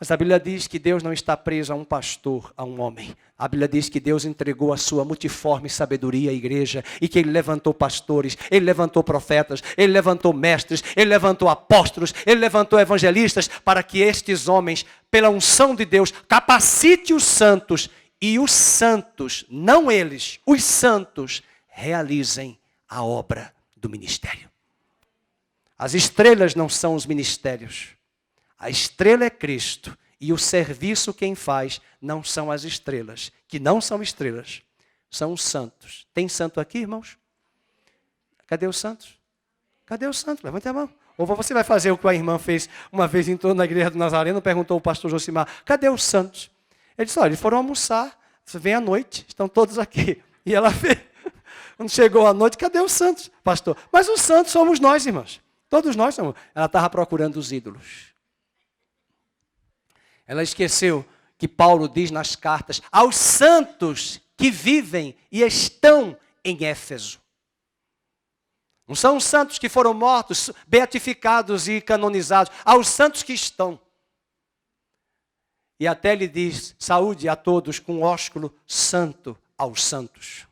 Mas a Bíblia diz que Deus não está preso a um pastor, a um homem. A Bíblia diz que Deus entregou a sua multiforme sabedoria à igreja e que Ele levantou pastores, Ele levantou profetas, Ele levantou mestres, Ele levantou apóstolos, Ele levantou evangelistas para que estes homens, pela unção de Deus, capacite os santos e os santos, não eles, os santos, realizem a obra do ministério. As estrelas não são os ministérios. A estrela é Cristo e o serviço quem faz não são as estrelas, que não são estrelas, são os santos. Tem santo aqui, irmãos? Cadê os santos? Cadê os santos? Levante a mão. Ou você vai fazer o que a irmã fez uma vez, entrou na igreja do Nazareno, perguntou ao pastor Josimar, cadê os santos? Ele disse, olha, eles foram almoçar, vem à noite, estão todos aqui. E ela fez, quando chegou à noite, cadê os santos, pastor? Mas os santos somos nós, irmãos. Todos nós somos. Ela estava procurando os ídolos. Ela esqueceu que Paulo diz nas cartas aos santos que vivem e estão em Éfeso. Não são os santos que foram mortos, beatificados e canonizados, aos santos que estão. E até ele diz, saúde a todos com ósculo santo aos santos.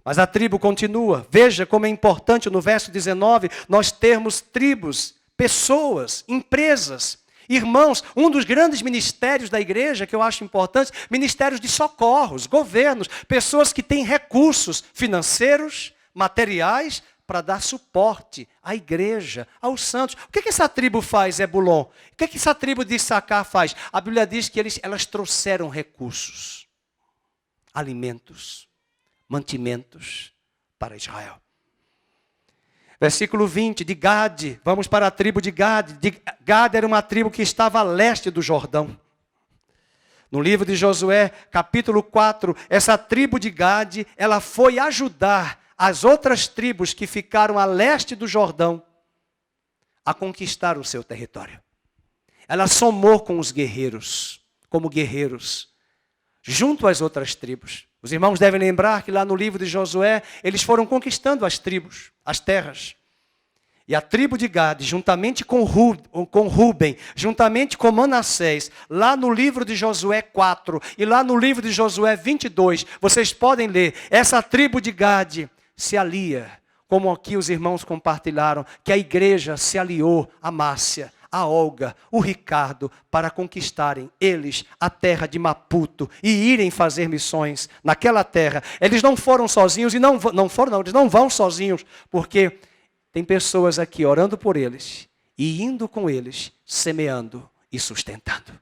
Mas a tribo continua. Veja como é importante no verso 19 nós termos tribos, pessoas, empresas. Irmãos, um dos grandes ministérios da igreja que eu acho importante, ministérios de socorros, governos, pessoas que têm recursos financeiros, materiais, para dar suporte à igreja, aos santos. O que essa tribo faz, Zebulon? O que essa tribo de Issacar faz? A Bíblia diz que elas trouxeram recursos, alimentos, mantimentos para Israel. Versículo 20, de Gade, vamos para a tribo de Gade. Gade era uma tribo que estava a leste do Jordão. No livro de Josué, capítulo 4, essa tribo de Gade, ela foi ajudar as outras tribos que ficaram a leste do Jordão a conquistar o seu território. Ela somou com os guerreiros, como guerreiros, junto às outras tribos. Os irmãos devem lembrar que lá no livro de Josué, eles foram conquistando as tribos, as terras. E a tribo de Gade, juntamente com Ruben, juntamente com Manassés, lá no livro de Josué 4 e lá no livro de Josué 22, vocês podem ler, essa tribo de Gade se alia, como aqui os irmãos compartilharam, que a igreja se aliou a Márcia, a Olga, o Ricardo, para conquistarem eles a terra de Maputo e irem fazer missões naquela terra. Eles não foram sozinhos e eles não vão sozinhos, porque tem pessoas aqui orando por eles e indo com eles, semeando e sustentando.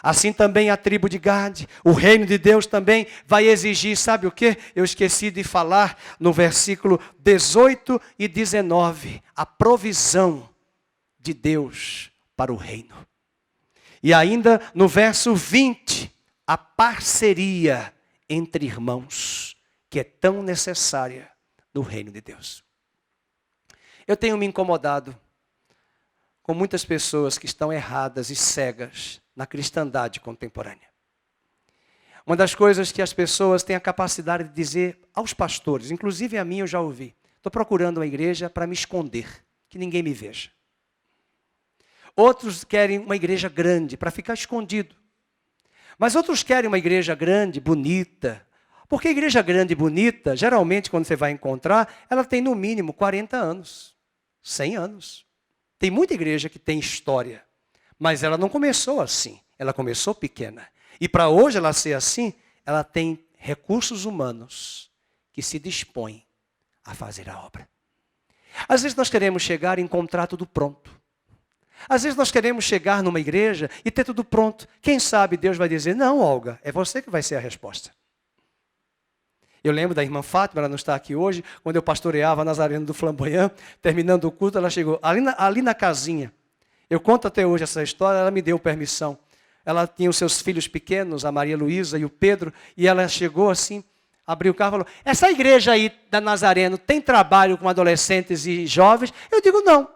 Assim também a tribo de Gade, o reino de Deus também vai exigir, sabe o quê? Eu esqueci de falar no versículo 18 e 19, a provisão de Deus para o reino. E ainda no verso 20, a parceria entre irmãos, que é tão necessária no reino de Deus. Eu tenho me incomodado com muitas pessoas que estão erradas e cegas na cristandade contemporânea. Uma das coisas que as pessoas têm a capacidade de dizer aos pastores, inclusive a mim eu já ouvi, estou procurando uma igreja para me esconder, que ninguém me veja. Outros querem uma igreja grande para ficar escondido. Mas outros querem uma igreja grande, bonita. Porque a igreja grande e bonita, geralmente quando você vai encontrar, ela tem no mínimo 40 anos, 100 anos. Tem muita igreja que tem história, mas ela não começou assim, ela começou pequena. E para hoje ela ser assim, ela tem recursos humanos que se dispõem a fazer a obra. Às vezes nós queremos chegar e encontrar tudo pronto. Às vezes nós queremos chegar numa igreja e ter tudo pronto. Quem sabe Deus vai dizer, não, Olga, é você que vai ser a resposta. Eu lembro da irmã Fátima, ela não está aqui hoje, quando eu pastoreava Nazareno do Flamboyant, terminando o culto, ela chegou ali na casinha. Eu conto até hoje essa história, ela me deu permissão. Ela tinha os seus filhos pequenos, a Maria Luísa e o Pedro, e ela chegou assim, abriu o carro e falou, essa igreja aí da Nazareno tem trabalho com adolescentes e jovens? Eu digo, não.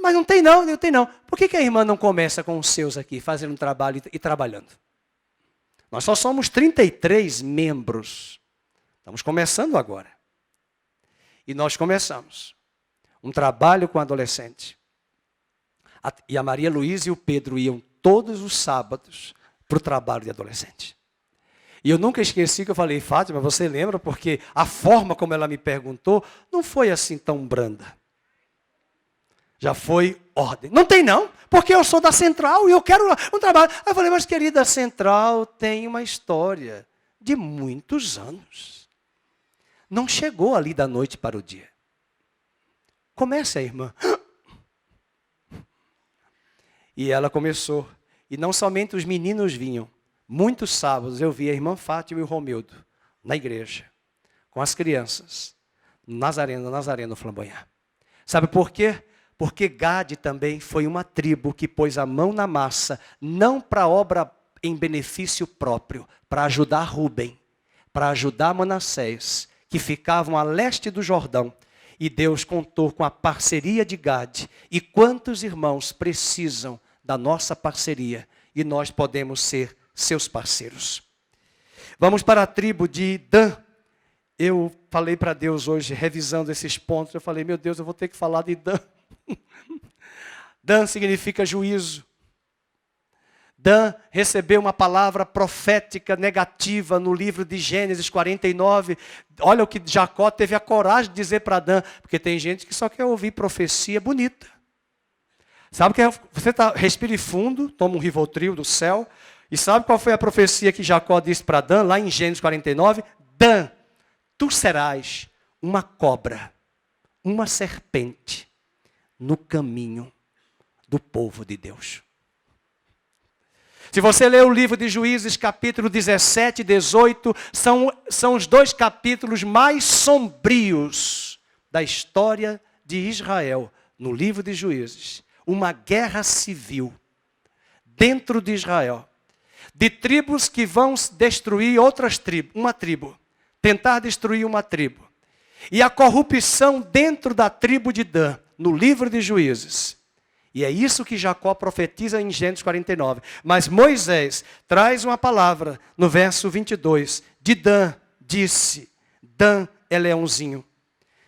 Mas não tem não, não tem não. Por que a irmã não começa com os seus aqui, fazendo um trabalho e trabalhando? Nós só somos 33 membros. Estamos começando agora. E nós começamos um trabalho com adolescente. E a Maria Luísa e o Pedro iam todos os sábados para o trabalho de adolescente. E eu nunca esqueci que eu falei, Fátima, você lembra? Porque a forma como ela me perguntou não foi assim tão branda. Já foi ordem. Não tem não, porque eu sou da Central e eu quero um trabalho. Aí eu falei, mas querida, a Central tem uma história de muitos anos. Não chegou ali da noite para o dia. Comece a irmã. E ela começou. E não somente os meninos vinham. Muitos sábados eu via a irmã Fátima e o Romildo na igreja, com as crianças, Nazareno Flamboyant. Sabe por quê? Porque Gade também foi uma tribo que pôs a mão na massa, não para obra em benefício próprio, para ajudar Ruben, para ajudar Manassés, que ficavam a leste do Jordão. E Deus contou com a parceria de Gade. E quantos irmãos precisam da nossa parceria? E nós podemos ser seus parceiros. Vamos para a tribo de Dan. Eu falei para Deus hoje, revisando esses pontos, eu falei, meu Deus, eu vou ter que falar de Dan. Dan significa juízo. Dan recebeu uma palavra profética negativa no livro de Gênesis 49. Olha o que Jacó teve a coragem de dizer para Dan, porque tem gente que só quer ouvir profecia bonita. Sabe que você respire fundo, toma um Rivotril do céu, e sabe qual foi a profecia que Jacó disse para Dan, lá em Gênesis 49? Dan, tu serás uma cobra, uma serpente no caminho do povo de Deus. Se você ler o livro de Juízes, capítulo 17 e 18, são os 2 capítulos mais sombrios da história de Israel, no livro de Juízes. Uma guerra civil dentro de Israel, de tribos que vão destruir outras tribos, uma tribo, tentar destruir uma tribo. E a corrupção dentro da tribo de Dan, no livro de Juízes. E é isso que Jacó profetiza em Gênesis 49. Mas Moisés traz uma palavra no verso 22. De Dan disse, Dan é leãozinho,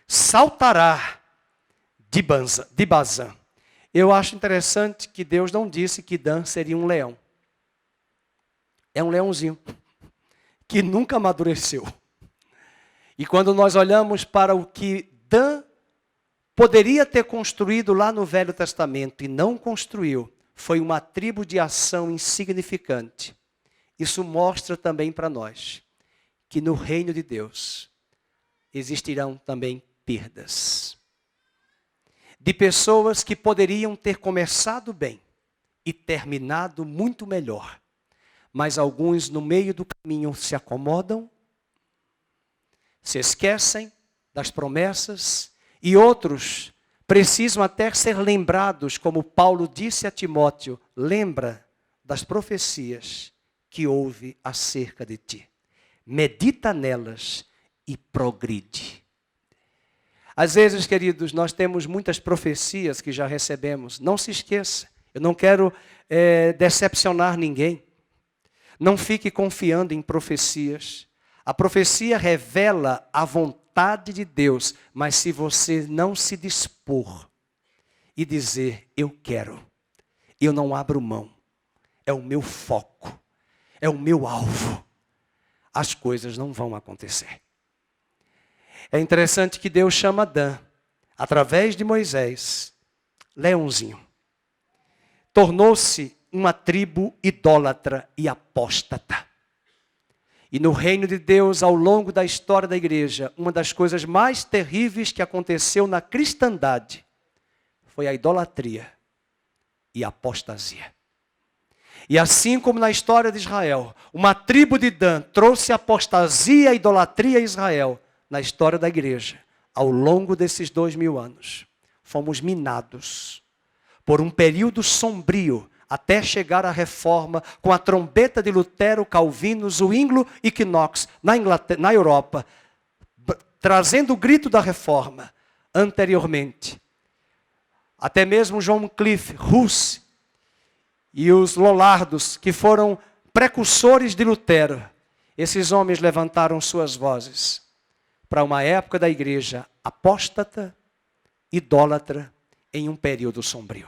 saltará de Bazã. Eu acho interessante que Deus não disse que Dan seria um leão. É um leãozinho que nunca amadureceu. E quando nós olhamos para o que Dan poderia ter construído lá no Velho Testamento e não construiu, foi uma tribo de ação insignificante. Isso mostra também para nós que no reino de Deus existirão também perdas. De pessoas que poderiam ter começado bem e terminado muito melhor. Mas alguns no meio do caminho se acomodam, se esquecem das promessas, e outros precisam até ser lembrados, como Paulo disse a Timóteo, lembra das profecias que houve acerca de ti. Medita nelas e progride. Às vezes, queridos, nós temos muitas profecias que já recebemos. Não se esqueça, eu não quero decepcionar ninguém. Não fique confiando em profecias. A profecia revela a vontade de Deus, mas se você não se dispor e dizer, eu quero, eu não abro mão, é o meu foco, é o meu alvo, as coisas não vão acontecer. É interessante que Deus chama Dan, através de Moisés, leãozinho. Tornou-se uma tribo idólatra e apóstata. E no reino de Deus, ao longo da história da igreja, uma das coisas mais terríveis que aconteceu na cristandade foi a idolatria e a apostasia. E assim como na história de Israel, uma tribo de Dan trouxe apostasia e idolatria a Israel, na história da igreja, ao longo desses 2000 anos, fomos minados por um período sombrio até chegar à reforma com a trombeta de Lutero, Calvino, Zwinglio e Knox na Europa, trazendo o grito da reforma anteriormente. Até mesmo John Cliff, Hus e os Lollardos, que foram precursores de Lutero, esses homens levantaram suas vozes para uma época da igreja apóstata, idólatra, em um período sombrio.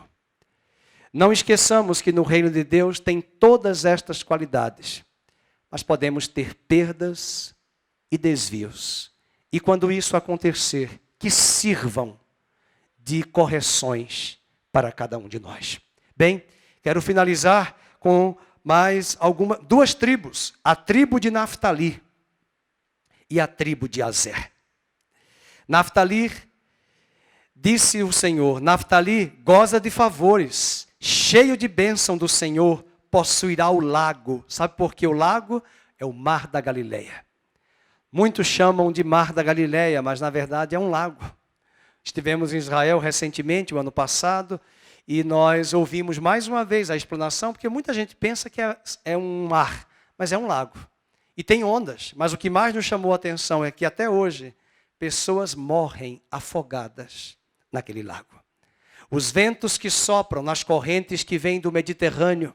Não esqueçamos que no reino de Deus tem todas estas qualidades, mas podemos ter perdas e desvios. E quando isso acontecer, que sirvam de correções para cada um de nós. Bem, quero finalizar com mais duas tribos, a tribo de Naftali e a tribo de Azer. Naftali, disse o Senhor, Naftali goza de favores, cheio de bênção do Senhor, possuirá o lago. Sabe por que o lago? É o Mar da Galileia. Muitos chamam de Mar da Galileia, mas na verdade é um lago. Estivemos em Israel recentemente, o ano passado, e nós ouvimos mais uma vez a explanação, porque muita gente pensa que é um mar, mas é um lago. E tem ondas, mas o que mais nos chamou a atenção é que até hoje, pessoas morrem afogadas naquele lago. Os ventos que sopram nas correntes que vêm do Mediterrâneo,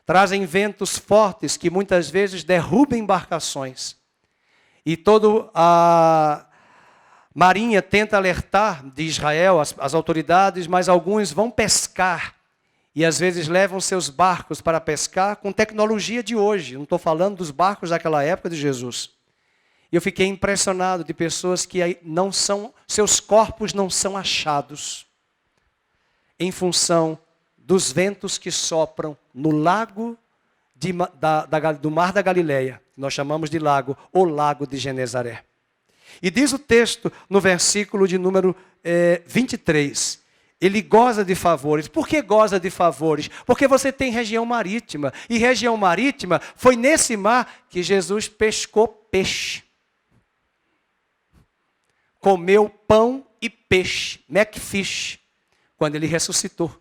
trazem ventos fortes que muitas vezes derrubam embarcações. E toda a marinha tenta alertar de Israel, as autoridades, mas alguns vão pescar. E às vezes levam seus barcos para pescar com tecnologia de hoje. Não estou falando dos barcos daquela época de Jesus. E eu fiquei impressionado de pessoas que não são, seus corpos não são achados em função dos ventos que sopram no lago do Mar da Galileia. Nós chamamos de lago, ou Lago de Genezaré. E diz o texto no versículo de número 23. Ele goza de favores. Por que goza de favores? Porque você tem região marítima. E região marítima foi nesse mar que Jesus pescou peixe. Comeu pão e peixe, macfish, quando ele ressuscitou.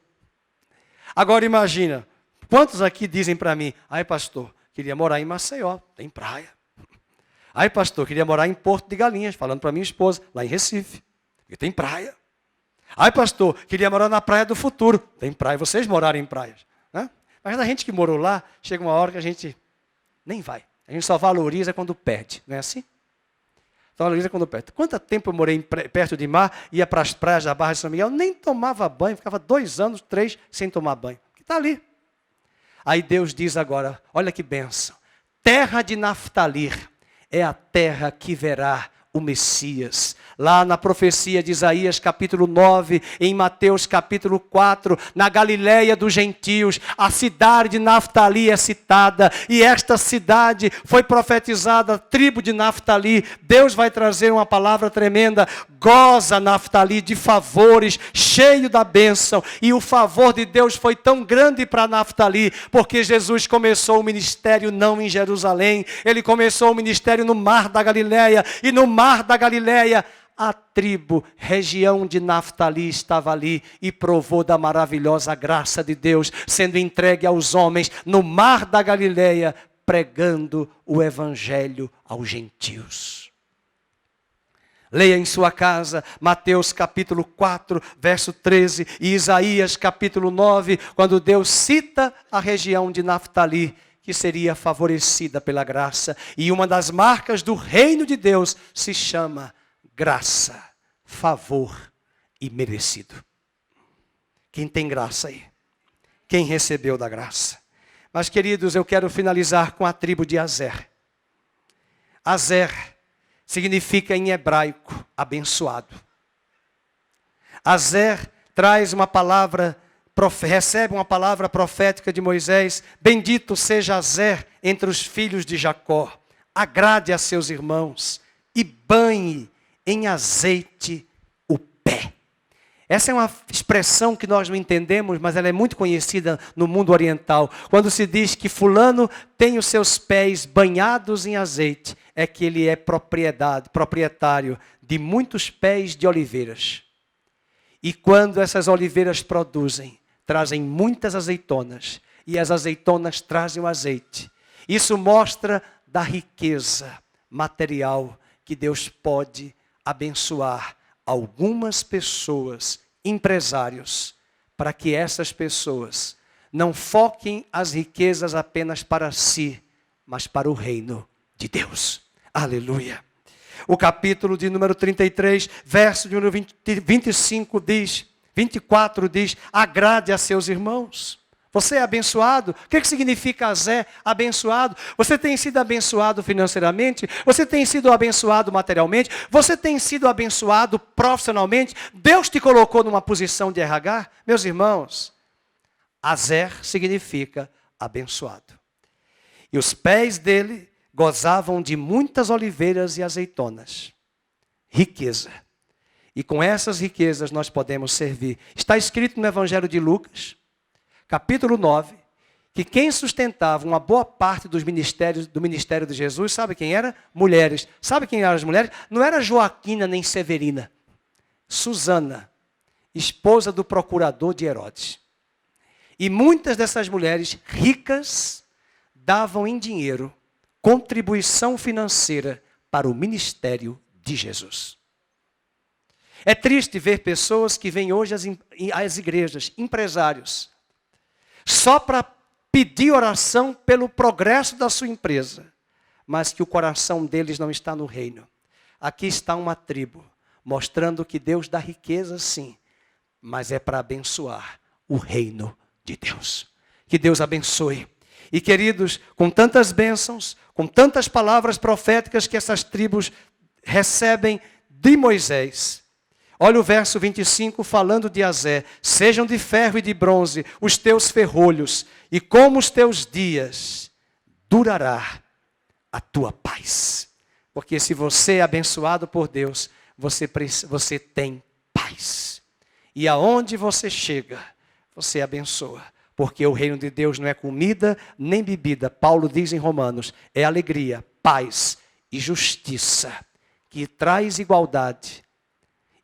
Agora imagina, quantos aqui dizem para mim, ai pastor, queria morar em Maceió, tem praia. Ai pastor, queria morar em Porto de Galinhas, falando para minha esposa, lá em Recife, porque tem praia. Ai pastor, queria morar na Praia do Futuro, tem praia, vocês moraram em praias. Né? Mas a gente que morou lá, chega uma hora que a gente nem vai. A gente só valoriza quando perde, não é assim? Só valoriza quando perde. Quanto tempo eu morei perto de mar, ia para as praias da Barra de São Miguel, nem tomava banho, ficava 2 anos, 3, sem tomar banho. Que está ali. Aí Deus diz agora, olha que bênção. Terra de Naftali é a terra que verá o Messias. Lá na profecia de Isaías capítulo 9, em Mateus capítulo 4, na Galileia dos gentios, a cidade de Naftali é citada, e esta cidade foi profetizada, a tribo de Naftali. Deus vai trazer uma palavra tremenda, goza Naftali de favores, cheio da bênção, e o favor de Deus foi tão grande para Naftali, porque Jesus começou o ministério não em Jerusalém, ele começou o ministério no mar da Galileia, e no mar da Galileia, a tribo, região de Naftali estava ali e provou da maravilhosa graça de Deus, sendo entregue aos homens no mar da Galileia, pregando o evangelho aos gentios. Leia em sua casa Mateus capítulo 4, verso 13 e Isaías capítulo 9, quando Deus cita a região de Naftali, que seria favorecida pela graça. E uma das marcas do reino de Deus se chama graça, favor e merecido. Quem tem graça aí? Quem recebeu da graça? Mas, queridos, eu quero finalizar com a tribo de Azer. Azer significa em hebraico abençoado. Azer traz uma palavra, recebe uma palavra profética de Moisés. Bendito seja Azer entre os filhos de Jacó. Agrade a seus irmãos e banhe em azeite o pé. Essa é uma expressão que nós não entendemos, mas ela é muito conhecida no mundo oriental. Quando se diz que fulano tem os seus pés banhados em azeite, é que ele é proprietário de muitos pés de oliveiras. E quando essas oliveiras produzem, trazem muitas azeitonas, e as azeitonas trazem o azeite. Isso mostra da riqueza material que Deus pode abençoar algumas pessoas, empresários, para que essas pessoas não foquem as riquezas apenas para si, mas para o reino de Deus. Aleluia. O capítulo de número 33, verso de número 25 diz, 24 diz, agrade a seus irmãos. Você é abençoado? O que significa Azer, abençoado? Você tem sido abençoado financeiramente? Você tem sido abençoado materialmente? Você tem sido abençoado profissionalmente? Deus te colocou numa posição de RH? Meus irmãos, Azer significa abençoado. E os pés dele gozavam de muitas oliveiras e azeitonas. Riqueza. E com essas riquezas nós podemos servir. Está escrito no Evangelho de Lucas, capítulo 9, que quem sustentava uma boa parte do ministério de Jesus, sabe quem era? Mulheres. Sabe quem eram as mulheres? Não era Joaquina nem Severina. Susana, esposa do procurador de Herodes. E muitas dessas mulheres ricas davam em dinheiro contribuição financeira para o ministério de Jesus. É triste ver pessoas que vêm hoje às igrejas, empresários, só para pedir oração pelo progresso da sua empresa, mas que o coração deles não está no reino. Aqui está uma tribo, mostrando que Deus dá riqueza sim, mas é para abençoar o reino de Deus. Que Deus abençoe. E queridos, com tantas bênçãos, com tantas palavras proféticas que essas tribos recebem de Moisés. Olha o verso 25 falando de Azer. Sejam de ferro e de bronze os teus ferrolhos, e como os teus dias, durará a tua paz. Porque se você é abençoado por Deus, você tem paz. E aonde você chega, você abençoa. Porque o reino de Deus não é comida nem bebida. Paulo diz em Romanos, é alegria, paz e justiça, que traz igualdade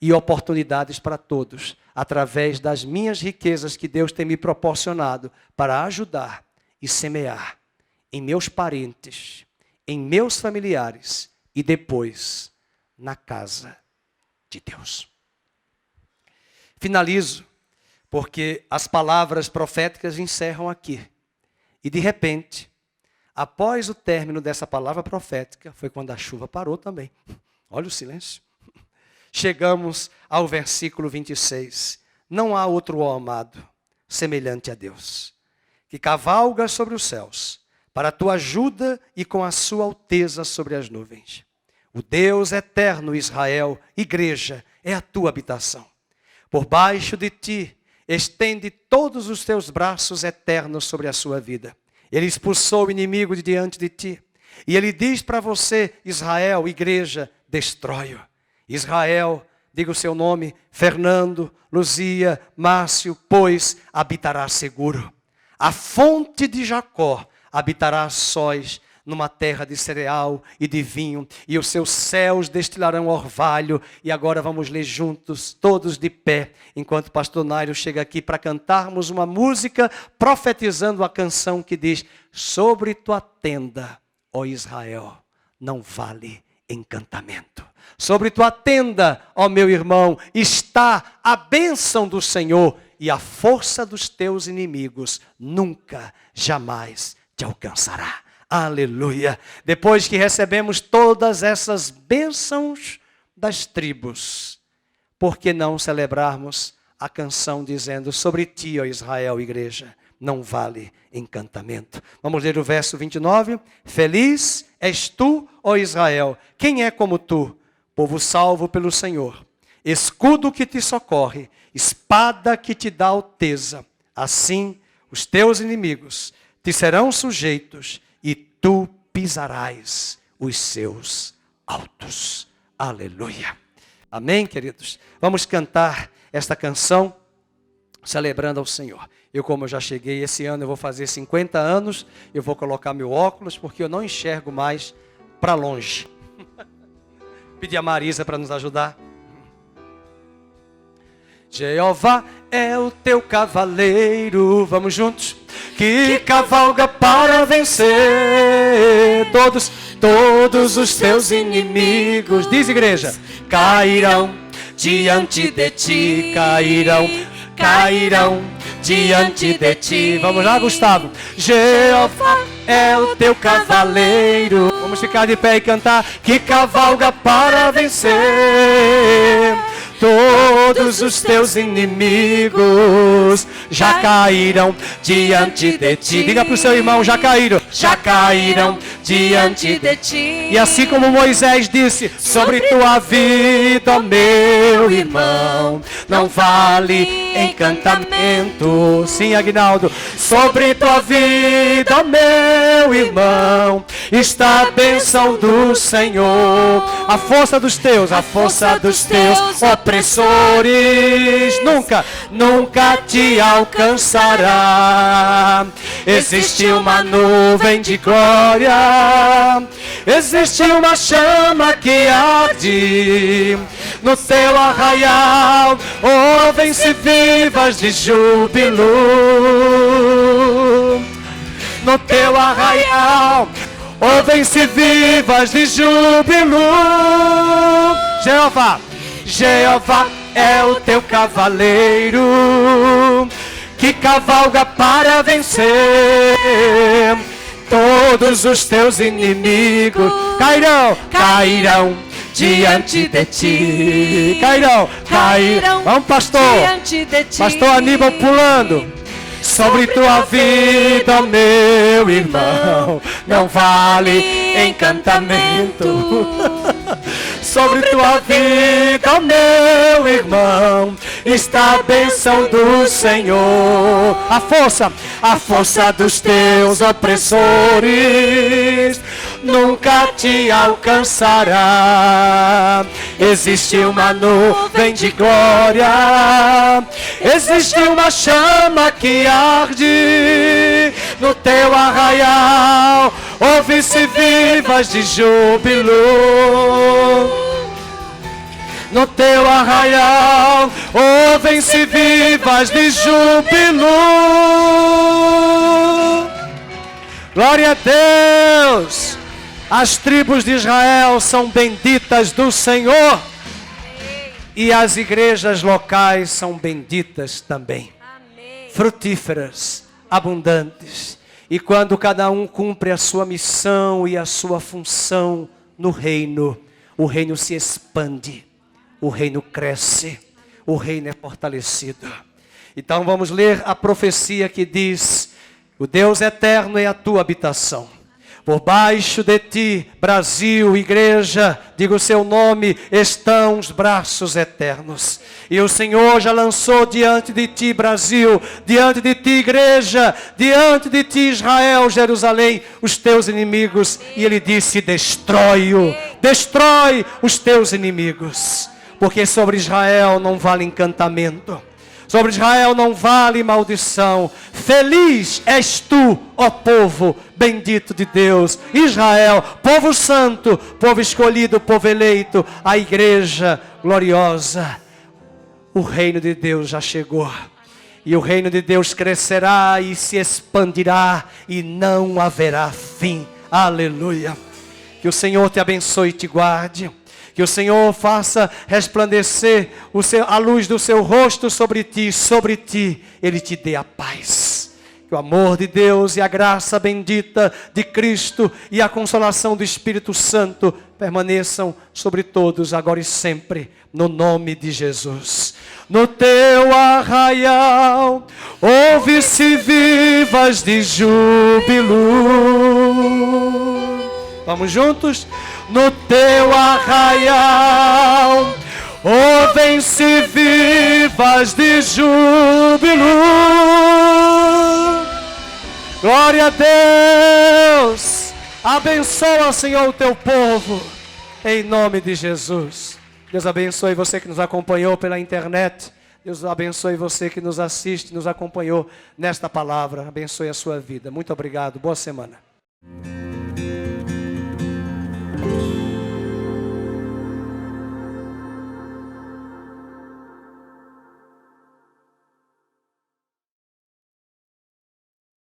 e oportunidades para todos, através das minhas riquezas que Deus tem me proporcionado para ajudar e semear em meus parentes, em meus familiares e depois na casa de Deus. Finalizo, porque as palavras proféticas encerram aqui. E de repente, após o término dessa palavra profética, foi quando a chuva parou também. Olha o silêncio. Chegamos ao versículo 26. Não há outro, ó amado, semelhante a Deus, que cavalga sobre os céus, para a tua ajuda e com a sua alteza sobre as nuvens. O Deus eterno, Israel, igreja, é a tua habitação. Por baixo de ti, estende todos os teus braços eternos sobre a sua vida. Ele expulsou o inimigo de diante de ti. E ele diz para você, Israel, igreja, destrói-o. Israel, diga o seu nome, Fernando, Luzia, Márcio, pois habitará seguro. A fonte de Jacó habitará a sós, numa terra de cereal e de vinho, e os seus céus destilarão orvalho. E agora vamos ler juntos, todos de pé, enquanto o pastor Nairo chega aqui para cantarmos uma música, profetizando a canção que diz, sobre tua tenda, ó Israel, não vale encantamento. Sobre tua tenda, ó meu irmão, está a bênção do Senhor, e a força dos teus inimigos nunca, jamais te alcançará. Aleluia. Depois que recebemos todas essas bênçãos das tribos, por que não celebrarmos a canção dizendo, sobre ti, ó Israel, igreja, não vale encantamento. Vamos ler o verso 29. Feliz és tu, ó Israel, quem é como tu? Povo salvo pelo Senhor, escudo que te socorre, espada que te dá alteza. Assim, os teus inimigos te serão sujeitos, e tu pisarás os seus altos. Aleluia. Amém, queridos? Vamos cantar esta canção, celebrando ao Senhor. Como eu já cheguei esse ano, eu vou fazer 50 anos, eu vou colocar meu óculos, porque eu não enxergo mais para longe. Pedir a Marisa para nos ajudar. Jeová é o teu cavaleiro, vamos juntos, que cavalga para vencer. Todos os teus inimigos, diz igreja, cairão diante de ti, cairão diante de ti. Vamos lá, Gustavo. Jeová é o teu cavaleiro. Vamos ficar de pé e cantar, que cavalga para vencer. Todos os teus inimigos já caíram diante de ti. Diga para o seu irmão, já caíram diante de ti. E assim como Moisés disse, sobre tua vida, meu irmão, não vale encantamento. Sim, Aguinaldo. Sobre tua vida, meu irmão, está a bênção do Senhor. A força dos teus opressores nunca te alcançará. Existe uma nuvem de glória, existe uma chama que arde no teu arraial. Ouvem-se vivas de júbilo no teu arraial. Ouvem-se vivas de júbilo. Jeová é o teu cavaleiro, que cavalga para vencer. Todos os teus inimigos cairão diante de ti. Cairão. Vamos, pastor. Pastor Aníbal pulando. Sobre tua vida, meu irmão, não vale encantamento. Sobre tua vida, meu irmão, está a bênção do Senhor. A força dos teus opressores nunca te alcançará. Existe uma nuvem de glória, existe uma chama que arde no teu arraial. Ouve-se vivas de júbilo. No teu arraial, ouvem-se vivas de júbilo. Glória a Deus! As tribos de Israel são benditas do Senhor. E as igrejas locais são benditas também. Frutíferas, abundantes. E quando cada um cumpre a sua missão e a sua função no reino, o reino se expande. O reino cresce, o reino é fortalecido. Então vamos ler a profecia que diz: o Deus eterno é a tua habitação. Por baixo de ti, Brasil, igreja, diga o seu nome, estão os braços eternos. E o Senhor já lançou diante de ti, Brasil, diante de ti, igreja, diante de ti, Israel, Jerusalém, os teus inimigos. E ele disse: destrói-o, destrói os teus inimigos. Porque sobre Israel não vale encantamento. Sobre Israel não vale maldição. Feliz és tu, ó povo bendito de Deus. Israel, povo santo, povo escolhido, povo eleito. A igreja gloriosa. O reino de Deus já chegou. E o reino de Deus crescerá e se expandirá. E não haverá fim. Aleluia. Que o Senhor te abençoe e te guarde. Que o Senhor faça resplandecer a luz do seu rosto sobre ti Ele te dê a paz. Que o amor de Deus e a graça bendita de Cristo e a consolação do Espírito Santo permaneçam sobre todos, agora e sempre, no nome de Jesus. No teu arraial, ouve-se vivas de júbilo. Vamos juntos? No teu arraial, ouvem-se vivas de júbilo. Glória a Deus. Abençoa, Senhor, o teu povo, em nome de Jesus. Deus abençoe você que nos acompanhou pela internet. Deus abençoe você que nos assiste, nos acompanhou nesta palavra. Abençoe a sua vida. Muito obrigado. Boa semana.